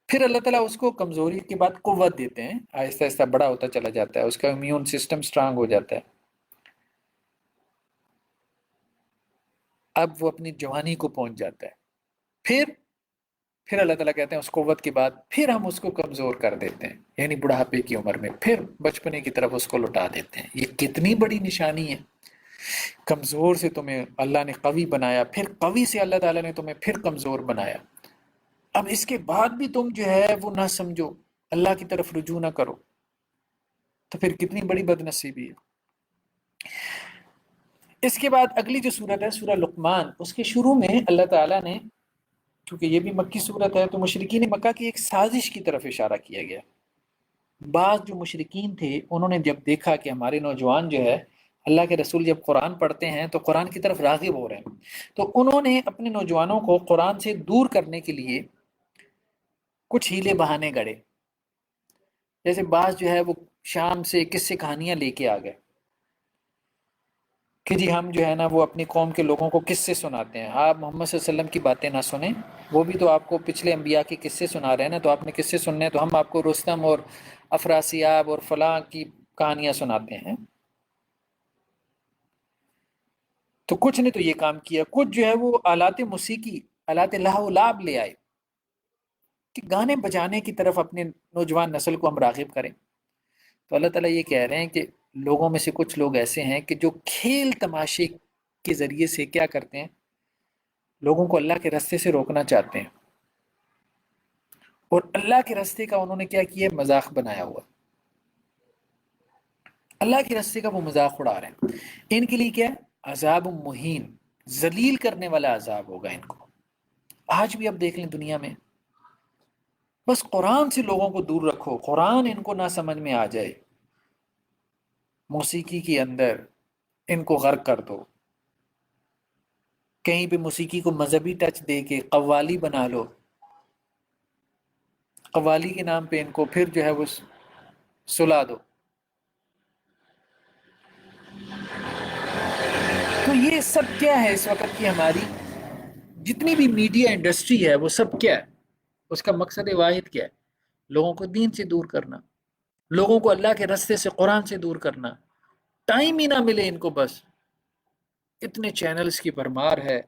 پھر اللہ تعالیٰ اس کو کمزوری کے بعد قوت دیتے ہیں، آہستہ آہستہ بڑا ہوتا چلا جاتا ہے، اس کا امیون سسٹم سٹرانگ ہو جاتا ہے، اب وہ اپنی جوانی کو پہنچ جاتا ہے، پھر اللہ تعالیٰ کہتے ہیں اس قوت کے بعد پھر ہم اس کو کمزور کر دیتے ہیں، یعنی بڑھاپے کی عمر میں پھر بچپنے کی طرف اس کو لوٹا دیتے ہیں۔ یہ کتنی بڑی نشانی ہے، کمزور سے تمہیں اللہ نے قوی بنایا، پھر قوی سے اللہ تعالیٰ نے تمہیں پھر کمزور بنایا، اب اس کے بعد بھی تم جو ہے وہ نہ سمجھو، اللہ کی طرف رجوع نہ کرو، تو پھر کتنی بڑی بد نصیبی ہے۔ اس کے بعد اگلی جو صورت ہے سورہ لقمان، اس کے شروع میں اللہ تعالیٰ نے، کیونکہ یہ بھی مکی صورت ہے، تو مشرکین مکہ کی ایک سازش کی طرف اشارہ کیا گیا۔ بعض جو مشرکین تھے انہوں نے جب دیکھا کہ ہمارے نوجوان جو ہے اللہ کے رسول جب قرآن پڑھتے ہیں تو قرآن کی طرف راغب ہو رہے ہیں، تو انہوں نے اپنے نوجوانوں کو قرآن سے دور کرنے کے لیے کچھ ہیلے بہانے گڑے، جیسے بعض جو ہے وہ شام سے قصے کہانیاں لے کے آ گئے کہ جی ہم جو ہے نا وہ اپنی قوم کے لوگوں کو قصے سناتے ہیں، آپ محمد صلی اللہ علیہ وسلم کی باتیں نہ سنیں، وہ بھی تو آپ کو پچھلے انبیاء کے قصے سنا رہے ہیں نا، تو آپ نے قصے سننے ہیں، تو ہم آپ کو رستم اور افراسیاب اور فلاں کی کہانیاں سناتے ہیں۔ تو کچھ نے تو یہ کام کیا، کچھ جو ہے وہ آلات موسیقی، آلات لہو و لعب لے آئے کہ گانے بجانے کی طرف اپنے نوجوان نسل کو ہم راغب کریں۔ تو اللہ تعالیٰ یہ کہہ رہے ہیں کہ لوگوں میں سے کچھ لوگ ایسے ہیں کہ جو کھیل تماشے کے ذریعے سے کیا کرتے ہیں، لوگوں کو اللہ کے راستے سے روکنا چاہتے ہیں، اور اللہ کے راستے کا انہوں نے کیا کیا، مذاق بنایا ہوا، اللہ کے راستے کا وہ مذاق اڑا رہے ہیں۔ ان کے لیے کیا ہے، عذاب مہین، ذلیل کرنے والا عذاب ہوگا ان کو۔ آج بھی اب دیکھ لیں دنیا میں، بس قرآن سے لوگوں کو دور رکھو، قرآن ان کو نہ سمجھ میں آ جائے، موسیقی کے اندر ان کو غرق کر دو، کہیں پہ موسیقی کو مذہبی ٹچ دے کے قوالی بنا لو، قوالی کے نام پہ ان کو پھر جو ہے وہ سلا دو۔ تو یہ سب کیا ہے، اس وقت کی ہماری جتنی بھی میڈیا انڈسٹری ہے وہ سب کیا ہے، اس کا مقصد واحد کیا ہے، لوگوں کو دین سے دور کرنا، لوگوں کو اللہ کے راستے سے، قرآن سے دور کرنا۔ ٹائم ہی نہ ملے ان کو، بس اتنے چینلز کی بھرمار ہے،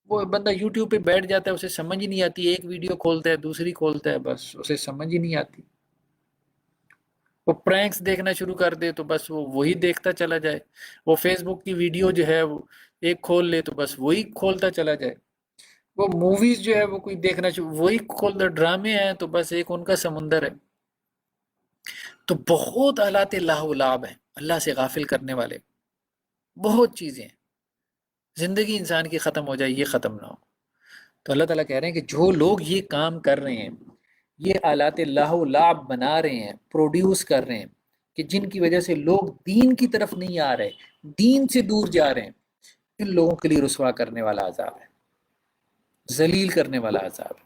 وہ بندہ یوٹیوب پہ بیٹھ جاتا ہے، اسے سمجھ ہی نہیں آتی، ایک ویڈیو کھولتا ہے دوسری کھولتا ہے، بس اسے سمجھ ہی نہیں آتی، وہ پرینکس دیکھنا شروع کر دے تو بس وہ وہی دیکھتا چلا جائے، وہ فیس بک کی ویڈیو جو ہے وہ ایک کھول لے تو بس وہی کھولتا چلا جائے، وہ موویز جو ہے وہ کوئی دیکھنا وہی کھولتا، ڈرامے ہیں تو بس ایک ان کا سمندر ہے۔ تو بہت آلات لاہ و لعب ہیں، اللہ سے غافل کرنے والے بہت چیزیں ہیں، زندگی انسان کی ختم ہو جائے یہ ختم نہ ہو۔ تو اللہ تعالیٰ کہہ رہے ہیں کہ جو لوگ یہ کام کر رہے ہیں، یہ آلات لاہ و لعب بنا رہے ہیں، پروڈیوس کر رہے ہیں، کہ جن کی وجہ سے لوگ دین کی طرف نہیں آ رہے، دین سے دور جا رہے ہیں، ان لوگوں کے لیے رسوا کرنے والا عذاب ہے، ذلیل کرنے والا عذاب ہے۔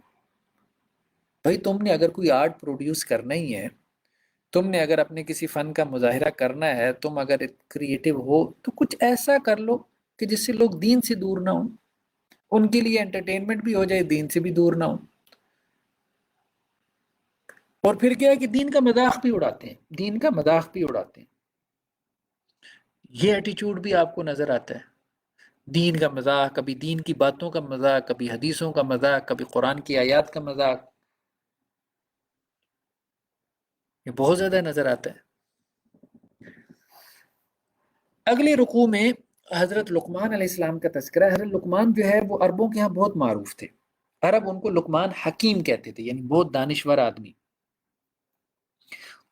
بھائی تم نے اگر کوئی آرٹ پروڈیوس کرنا ہی ہے، تم نے اگر اپنے کسی فن کا مظاہرہ کرنا ہے، تم اگر کریٹو ہو تو کچھ ایسا کر لو کہ جس سے لوگ دین سے دور نہ ہوں، ان کے لیے انٹرٹینمنٹ بھی ہو جائے، دین سے بھی دور نہ ہوں۔ اور پھر کیا ہے کہ دین کا مذاق بھی اڑاتے ہیں، دین کا مذاق بھی اڑاتے ہیں، یہ ایٹیچیوڈ بھی آپ کو نظر آتا ہے، دین کا مذاق، کبھی دین کی باتوں کا مذاق، کبھی حدیثوں کا مذاق، کبھی قرآن کی آیات کا مذاق، یہ بہت زیادہ نظر آتا ہے۔ اگلے رکوع میں حضرت لقمان علیہ السلام کا تذکرہ ہے۔ حضرت لقمان جو ہے وہ عربوں کے ہاں بہت معروف تھے، عرب ان کو لقمان حکیم کہتے تھے، یعنی بہت دانشور آدمی،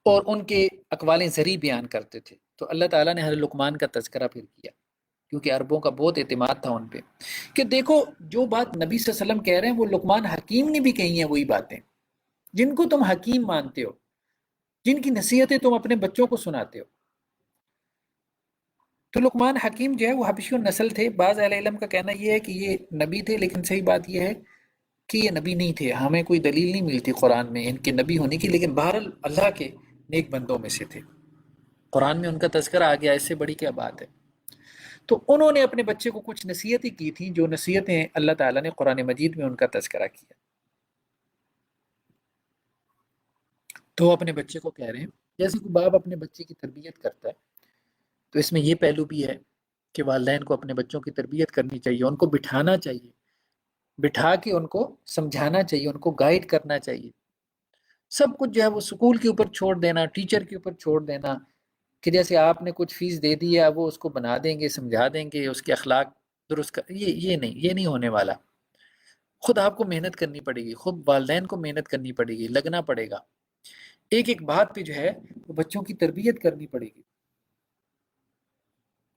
اور ان کے اقوال زری بیان کرتے تھے۔ تو اللہ تعالیٰ نے حضرت لقمان کا تذکرہ پھر کیا، کیونکہ عربوں کا بہت اعتماد تھا ان پہ، کہ دیکھو جو بات نبی صلی اللہ علیہ وسلم کہہ رہے ہیں وہ لقمان حکیم نے بھی کہی ہیں، وہی باتیں جن کو تم حکیم مانتے ہو، جن کی نصیحتیں تم اپنے بچوں کو سناتے ہو۔ تو لقمان حکیم جو ہے وہ حبشی نسل تھے، بعض اہل علم کا کہنا یہ ہے کہ یہ نبی تھے، لیکن صحیح بات یہ ہے کہ یہ نبی نہیں تھے، ہمیں کوئی دلیل نہیں ملتی قرآن میں ان کے نبی ہونے کی، لیکن بہرحال اللہ کے نیک بندوں میں سے تھے، قرآن میں ان کا تذکرہ آ گیا، اس سے بڑی کیا بات ہے۔ تو انہوں نے اپنے بچے کو کچھ نصیحتیں کی تھیں، جو نصیحتیں اللہ تعالیٰ نے قرآن مجید میں ان کا تذکرہ کیا۔ تو اپنے بچے کو کہہ رہے ہیں، جیسے کوئی باپ اپنے بچے کی تربیت کرتا ہے تو اس میں یہ پہلو بھی ہے کہ والدین کو اپنے بچوں کی تربیت کرنی چاہیے، ان کو بٹھانا چاہیے، بٹھا کے ان کو سمجھانا چاہیے، ان کو گائیڈ کرنا چاہیے۔ سب کچھ جو ہے وہ اسکول کے اوپر چھوڑ دینا، ٹیچر کے اوپر چھوڑ دینا کہ جیسے آپ نے کچھ فیس دے دی ہے وہ اس کو بنا دیں گے، سمجھا دیں گے، اس کے اخلاق درست کر، یہ نہیں ہونے والا۔ خود آپ کو محنت کرنی پڑے گی، خود والدین کو محنت کرنی پڑے گی، لگنا پڑے گا، ایک ایک بات پہ جو ہے وہ بچوں کی تربیت کرنی پڑے گی،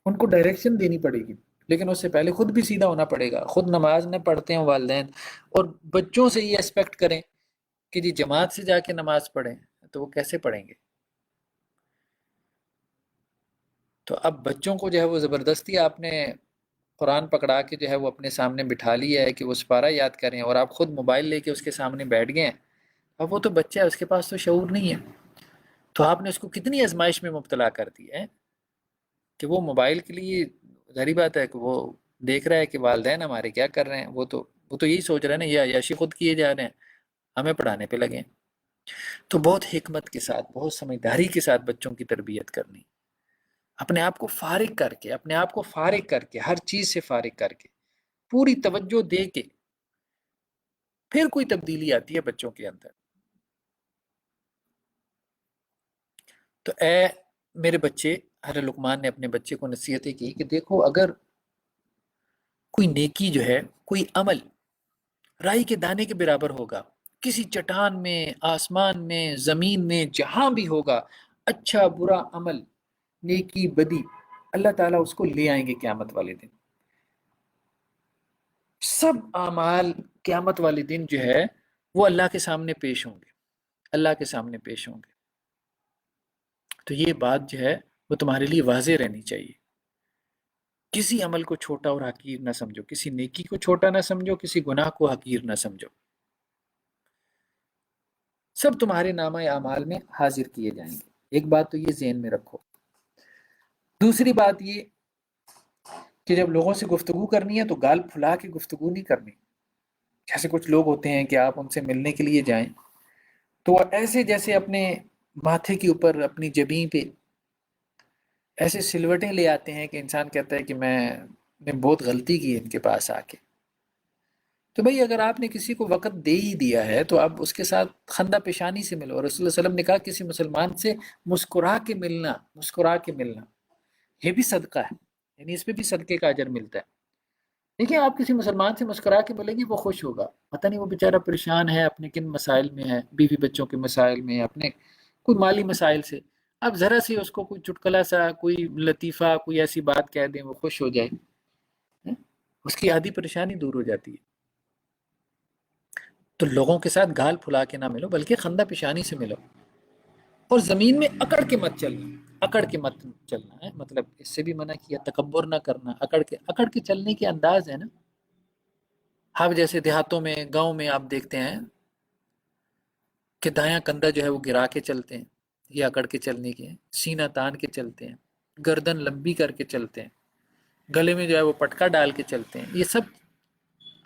ان کو ڈائریکشن دینی پڑے گی، لیکن اس سے پہلے خود بھی سیدھا ہونا پڑے گا۔ خود نماز نہ پڑھتے ہیں والدین اور بچوں سے یہ ایکسپیکٹ کریں کہ جی جماعت سے جا کے نماز پڑھیں، تو وہ کیسے پڑھیں گے؟ تو اب بچوں کو جو ہے وہ زبردستی آپ نے قرآن پکڑا کے جو ہے وہ اپنے سامنے بٹھا لیا ہے کہ وہ سپارہ یاد کریں، اور آپ خود موبائل لے کے اس کے سامنے بیٹھ گئے ہیں۔ اب وہ تو بچہ ہے، اس کے پاس تو شعور نہیں ہے، تو آپ نے اس کو کتنی آزمائش میں مبتلا کر دیا ہے کہ وہ موبائل کے لیے، ظاہری بات ہے کہ وہ دیکھ رہا ہے کہ والدین ہمارے کیا کر رہے ہیں، وہ تو یہی سوچ رہے ہیں نا، یہ عیاشی خود کیے جا رہے ہیں، ہمیں پڑھانے پہ لگے ہیں۔ تو بہت حکمت کے ساتھ، بہت سمجھداری کے ساتھ بچوں کی تربیت کرنی، اپنے آپ کو فارغ کر کے، اپنے آپ کو فارغ کر کے، ہر چیز سے فارغ کر کے، پوری توجہ دے کے، پھر کوئی تبدیلی آتی ہے بچوں کے اندر۔ تو اے میرے بچے، حضرت لقمان نے اپنے بچے کو نصیحتیں کی کہ دیکھو، اگر کوئی نیکی جو ہے، کوئی عمل رائی کے دانے کے برابر ہوگا، کسی چٹان میں، آسمان میں، زمین میں، جہاں بھی ہوگا، اچھا برا عمل، نیکی بدی، اللہ تعالیٰ اس کو لے آئیں گے قیامت والے دن۔ سب اعمال قیامت والے دن جو ہے وہ اللہ کے سامنے پیش ہوں گے، اللہ کے سامنے پیش ہوں گے۔ تو یہ بات جو ہے وہ تمہارے لیے واضح رہنی چاہیے، کسی عمل کو چھوٹا اور حقیر نہ سمجھو، کسی نیکی کو چھوٹا نہ سمجھو، کسی گناہ کو حقیر نہ سمجھو، سب تمہارے نامہ اعمال میں حاضر کیے جائیں گے۔ ایک بات تو یہ ذہن میں رکھو۔ دوسری بات یہ کہ جب لوگوں سے گفتگو کرنی ہے تو گال پھلا کے گفتگو نہیں کرنی۔ جیسے کچھ لوگ ہوتے ہیں کہ آپ ان سے ملنے کے لیے جائیں تو وہ ایسے جیسے اپنے ماتھے کے اوپر، اپنی جبیں پہ ایسے سلوٹیں لے آتے ہیں کہ انسان کہتا ہے کہ میں نے بہت غلطی کی ان کے پاس آ کے۔ تو بھئی اگر آپ نے کسی کو وقت دے ہی دیا ہے تو اب اس کے ساتھ خندہ پیشانی سے ملو۔ رسول اللہ صلی اللہ علیہ وسلم نے کہا کسی مسلمان سے مسکرا کے ملنا، مسکرا کے ملنا یہ بھی صدقہ ہے، یعنی اس پہ بھی صدقے کا اجر ملتا ہے۔ دیکھیں آپ کسی مسلمان سے مسکرا کے ملیں گے، وہ خوش ہوگا، پتہ نہیں وہ بیچارہ پریشان ہے، اپنے کن مسائل میں ہے، بیوی بچوں کے مسائل میں، اپنے کوئی مالی مسائل سے، اب ذرا سی اس کو کوئی چٹکلا سا، کوئی لطیفہ، کوئی ایسی بات کہہ دیں وہ خوش ہو جائے، اس کی آدھی پریشانی دور ہو جاتی ہے۔ تو لوگوں کے ساتھ گال پھلا کے نہ ملو، بلکہ خندہ پیشانی سے ملو، اور زمین میں اکڑ کے مت چلنا، اکڑ کے مت چلنا ہے، مطلب اس سے بھی منع کیا، تکبر نہ کرنا، اکڑ کے چلنے کے انداز ہے نا۔ اب جیسے دیہاتوں میں، گاؤں میں آپ دیکھتے ہیں کہ دایاں کندھا جو ہے وہ گرا کے چلتے ہیں، یہ اکڑ کے چلنے کے ہیں، سینہ تان کے چلتے ہیں، گردن لمبی کر کے چلتے ہیں، گلے میں جو ہے وہ پٹکا ڈال کے چلتے ہیں، یہ سب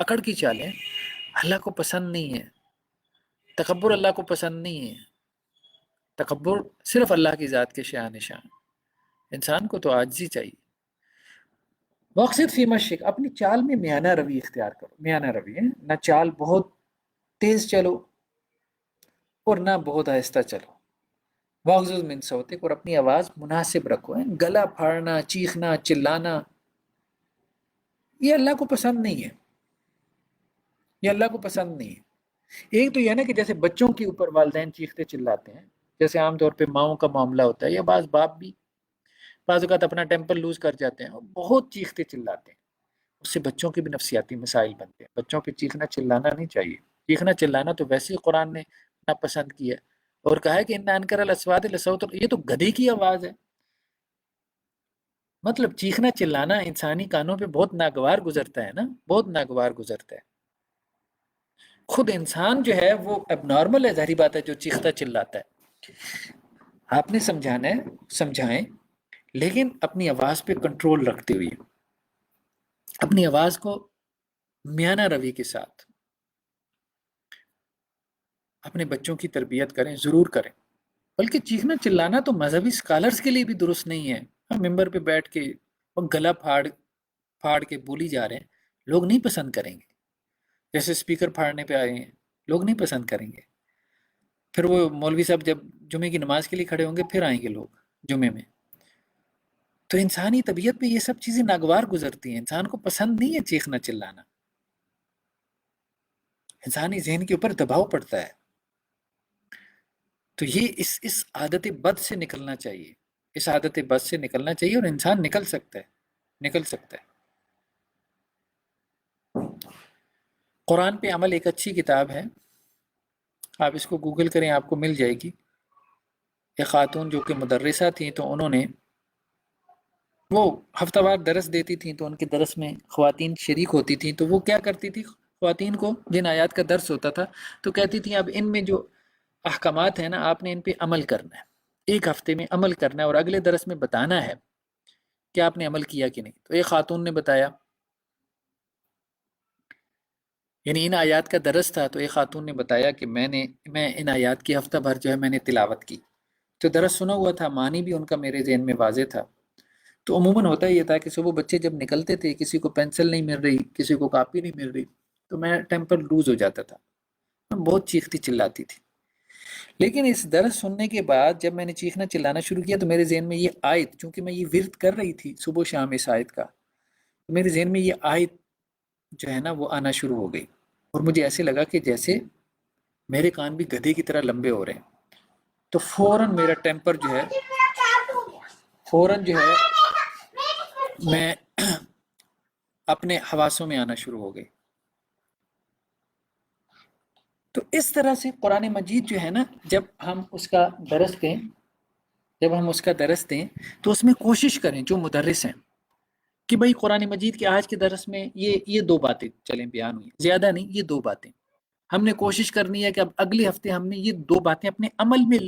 اکڑ کی چالیں اللہ کو پسند نہیں ہے۔ تکبر اللہ کو پسند نہیں ہے، تکبر صرف اللہ کی ذات کے شان نشان، انسان کو تو عاجزی چاہیے۔ مقصد فی مشق، اپنی چال میں میانہ روی اختیار کرو، میانہ روی ہے، نہ چال بہت تیز چلو اور نہ بہت آہستہ چلو۔ واغضض من صوتک، اور اپنی آواز مناسب رکھو، گلا پھاڑنا، چیخنا، چلانا یہ اللہ کو پسند نہیں ہے، یہ اللہ کو پسند نہیں ہے۔ ایک تو یہ نا کہ جیسے بچوں کے اوپر والدین چیختے چلاتے ہیں، جیسے عام طور پہ ماؤں کا معاملہ ہوتا ہے، یا بعض باپ بھی بعض اوقات اپنا ٹیمپر لوز کر جاتے ہیں اور بہت چیختے چلاتے ہیں، اس سے بچوں کے بھی نفسیاتی مسائل بنتے ہیں۔ بچوں پہ چیخنا چلانا نہیں چاہیے، چیخنا چلانا تو ویسے ہی قرآن نے ناپسند کیا ہے، اور کہا ہے کہ ان انکر الاصوات لصوت، یہ تو گدھے کی آواز ہے۔ مطلب چیخنا چلانا انسانی کانوں پہ بہت ناگوار گزرتا ہے نا، بہت ناگوار گزرتا ہے۔ خود انسان جو ہے وہ اب نارمل ہے، ظاہری بات ہے، جو چیختا چلاتا ہے۔ آپ نے سمجھانا ہے، سمجھائیں، لیکن اپنی آواز پہ کنٹرول رکھتے ہوئے، اپنی آواز کو میانہ روی کے ساتھ اپنے بچوں کی تربیت کریں، ضرور کریں۔ بلکہ چیخنا چلانا تو مذہبی اسکالرس کے لیے بھی درست نہیں ہے. ہم ممبر پہ بیٹھ کے اور گلا پھاڑ کے بولی جا رہے ہیں، لوگ نہیں پسند کریں گے. جیسے اسپیکر پھاڑنے پہ آئے ہیں، لوگ نہیں پسند کریں گے. پھر وہ مولوی صاحب جب جمعے کی نماز کے لیے کھڑے ہوں گے پھر آئیں گے لوگ جمعے میں. تو انسانی طبیعت پہ یہ سب چیزیں ناگوار گزرتی ہیں. انسان کو پسند نہیں ہے چیخنا چلانا. انسانی ذہن کے اوپر دباؤ پڑتا ہے. تو یہ اس عادت بد سے نکلنا چاہیے. اس عادت بد سے نکلنا چاہیے اور انسان نکل سکتا ہے. قرآن پہ عمل ایک اچھی کتاب ہے، آپ اس کو گوگل کریں آپ کو مل جائے گی. ایک خاتون جو کہ مدرسہ تھیں تو انہوں نے وہ ہفتہ وار درس دیتی تھیں، تو ان کے درس میں خواتین شریک ہوتی تھیں. تو وہ کیا کرتی تھی، خواتین کو جن آیات کا درس ہوتا تھا تو کہتی تھیں اب ان میں جو احکامات ہیں نا آپ نے ان پہ عمل کرنا ہے، ایک ہفتے میں عمل کرنا ہے اور اگلے درس میں بتانا ہے کہ آپ نے عمل کیا کہ نہیں. تو ایک خاتون نے بتایا، یعنی ان آیات کا درس تھا تو ایک خاتون نے بتایا کہ میں ان آیات کی ہفتہ بھر جو ہے میں نے تلاوت کی. تو درس سنا ہوا تھا، معنی بھی ان کا میرے ذہن میں واضح تھا. تو عموماً ہوتا یہ تھا کہ صبح بچے جب نکلتے تھے کسی کو پینسل نہیں مل رہی، کسی کو کاپی نہیں مل رہی، تو میں ٹیمپر لوز ہو جاتا تھا، میں بہت چیختی چلاتی تھی. لیکن اس درس سننے کے بعد جب میں نے چیخنا چلانا شروع کیا تو میرے ذہن میں یہ آیت، چونکہ میں یہ ورد کر رہی تھی صبح و شام اس آیت کا، تو میرے ذہن میں یہ آیت جو ہے نا وہ آنا شروع ہو گئی. اور مجھے ایسے لگا کہ جیسے میرے کان بھی گدھے کی طرح لمبے ہو رہے ہیں. تو فوراً میرا ٹیمپر جو ہے میں اپنے حواسوں میں آنا شروع ہو گئی. تو اس طرح سے قرآن مجید جو ہے نا جب ہم اس کا درس دیں تو اس میں کوشش کریں جو مدرس ہیں کہ بھئی قرآن مجید کے آج کے درس میں یہ 2 باتیں چلیں بیان ہوئی، زیادہ نہیں، یہ 2 باتیں ہم نے کوشش کرنی ہے کہ اب اگلے ہفتے ہم نے یہ 2 باتیں اپنے عمل میں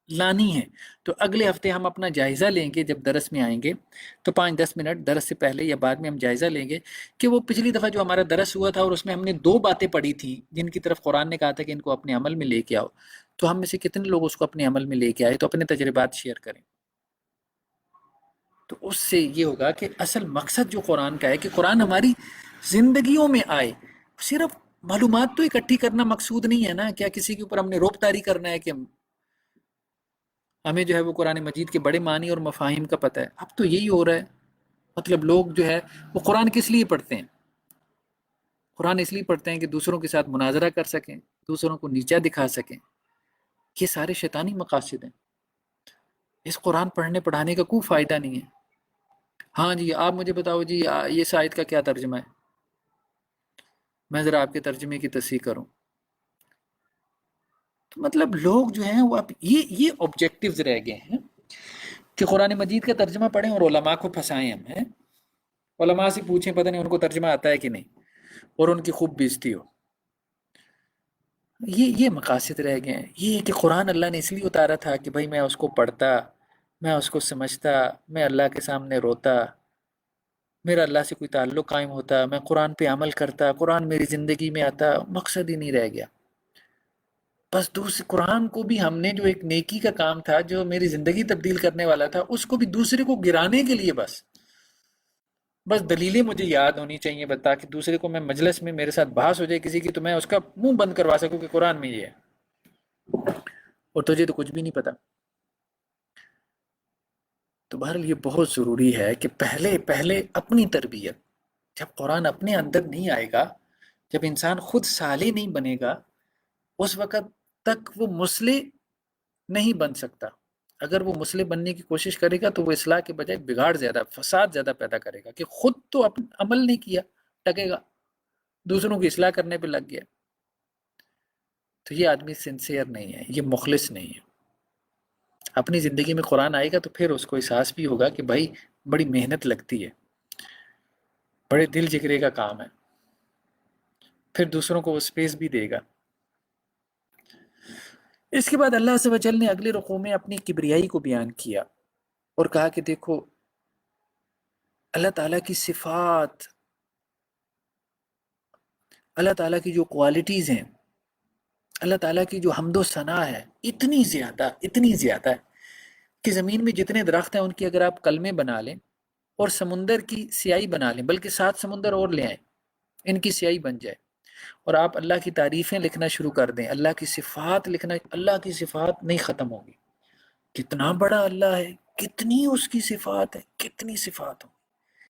لانی ہے. تو اگلے ہفتے ہم اپنا جائزہ لیں گے، جب درس میں آئیں گے تو 5-10 منٹ درس سے پہلے یا بعد میں ہم جائزہ لیں گے کہ وہ پچھلی دفعہ جو ہمارا درس ہوا تھا اور اس میں ہم نے 2 باتیں پڑھی تھیں جن کی طرف قرآن نے کہا تھا کہ ان کو اپنے عمل میں لے کے آؤ، تو ہم میں سے کتنے لوگ اس کو اپنے عمل میں لے کے آئے. تو اپنے تجربات شیئر کریں. تو اس سے یہ ہوگا کہ اصل مقصد جو قرآن کا ہے کہ قرآن ہماری زندگیوں میں آئے. صرف معلومات تو اکٹھی کرنا مقصود نہیں ہے نا، کیا کسی کے اوپر ہم نے روب طاری کرنا ہے کہ ہمیں جو ہے وہ قرآن مجید کے بڑے معنی اور مفاہیم کا پتہ ہے. اب تو یہی ہو رہا ہے. مطلب لوگ جو ہے وہ قرآن کس لیے پڑھتے ہیں؟ قرآن اس لیے پڑھتے ہیں کہ دوسروں کے ساتھ مناظرہ کر سکیں، دوسروں کو نیچا دکھا سکیں. یہ سارے شیطانی مقاصد ہیں. اس قرآن پڑھنے پڑھانے کا کوئی فائدہ نہیں ہے. ہاں جی آپ مجھے بتاؤ جی یہ آیت کا کیا ترجمہ ہے، میں ذرا آپ کے ترجمے کی تصحیح کروں. تو مطلب لوگ جو ہیں وہ اب یہ آبجیکٹیوز رہ گئے ہیں کہ قرآن مجید کا ترجمہ پڑھیں اور علماء کو پھنسائیں. ہم ہیں علماء سے پوچھیں پتہ نہیں ان کو ترجمہ آتا ہے کہ نہیں، اور ان کی خوب بےزتی ہو. یہ مقاصد رہ گئے ہیں. یہ کہ قرآن اللہ نے اس لیے اتارا تھا کہ بھائی میں اس کو پڑھتا، میں اس کو سمجھتا، میں اللہ کے سامنے روتا، میرا اللہ سے کوئی تعلق قائم ہوتا، میں قرآن پہ عمل کرتا، قرآن میری زندگی میں آتا. مقصد ہی نہیں رہ گیا. بس دوسرے قرآن کو بھی ہم نے جو ایک نیکی کا کام تھا جو میری زندگی تبدیل کرنے والا تھا اس کو بھی دوسرے کو گرانے کے لیے بس دلیلیں مجھے یاد ہونی چاہیے تاکہ دوسرے کو میں مجلس میں میرے ساتھ بحث ہو جائے کسی کی تو میں اس کا منہ بند کروا سکوں کہ قرآن میں یہ ہے اور تجھے تو کچھ بھی نہیں پتا. تو بہرحال یہ بہت ضروری ہے کہ پہلے اپنی تربیت، جب قرآن اپنے اندر نہیں آئے گا، جب انسان خود صالح نہیں بنے گا اس وقت تک وہ مصلح نہیں بن سکتا. اگر وہ مصلح بننے کی کوشش کرے گا تو وہ اصلاح کے بجائے بگاڑ زیادہ، فساد زیادہ پیدا کرے گا کہ خود تو عمل نہیں کیا، ٹکے گا، دوسروں کی اصلاح کرنے پہ لگ گیا. تو یہ آدمی سنسیئر نہیں ہے، یہ مخلص نہیں ہے. اپنی زندگی میں قرآن آئے گا تو پھر اس کو احساس بھی ہوگا کہ بھائی بڑی محنت لگتی ہے، بڑے دل جگرے کا کام ہے. پھر دوسروں کو وہ سپیس بھی دے گا. اس کے بعد اللہ عز و جل نے اگلے رکوع میں اپنی کبریائی کو بیان کیا اور کہا کہ دیکھو اللہ تعالیٰ کی صفات، اللہ تعالیٰ کی جو کوالٹیز ہیں اللہ تعالیٰ کی جو حمد و ثنا ہے اتنی زیادہ ہے کہ زمین میں جتنے درخت ہیں ان کی اگر آپ کلمے بنا لیں اور سمندر کی سیاہی بنا لیں، بلکہ 7 سمندر اور لے آئیں، ان کی سیاہی بن جائے، اور آپ اللہ کی تعریفیں لکھنا شروع کر دیں، اللہ کی صفات لکھنا، اللہ کی صفات نہیں ختم ہوگی۔ کتنا بڑا اللہ ہے، کتنی اس کی صفات ہے، کتنی صفات ہوں،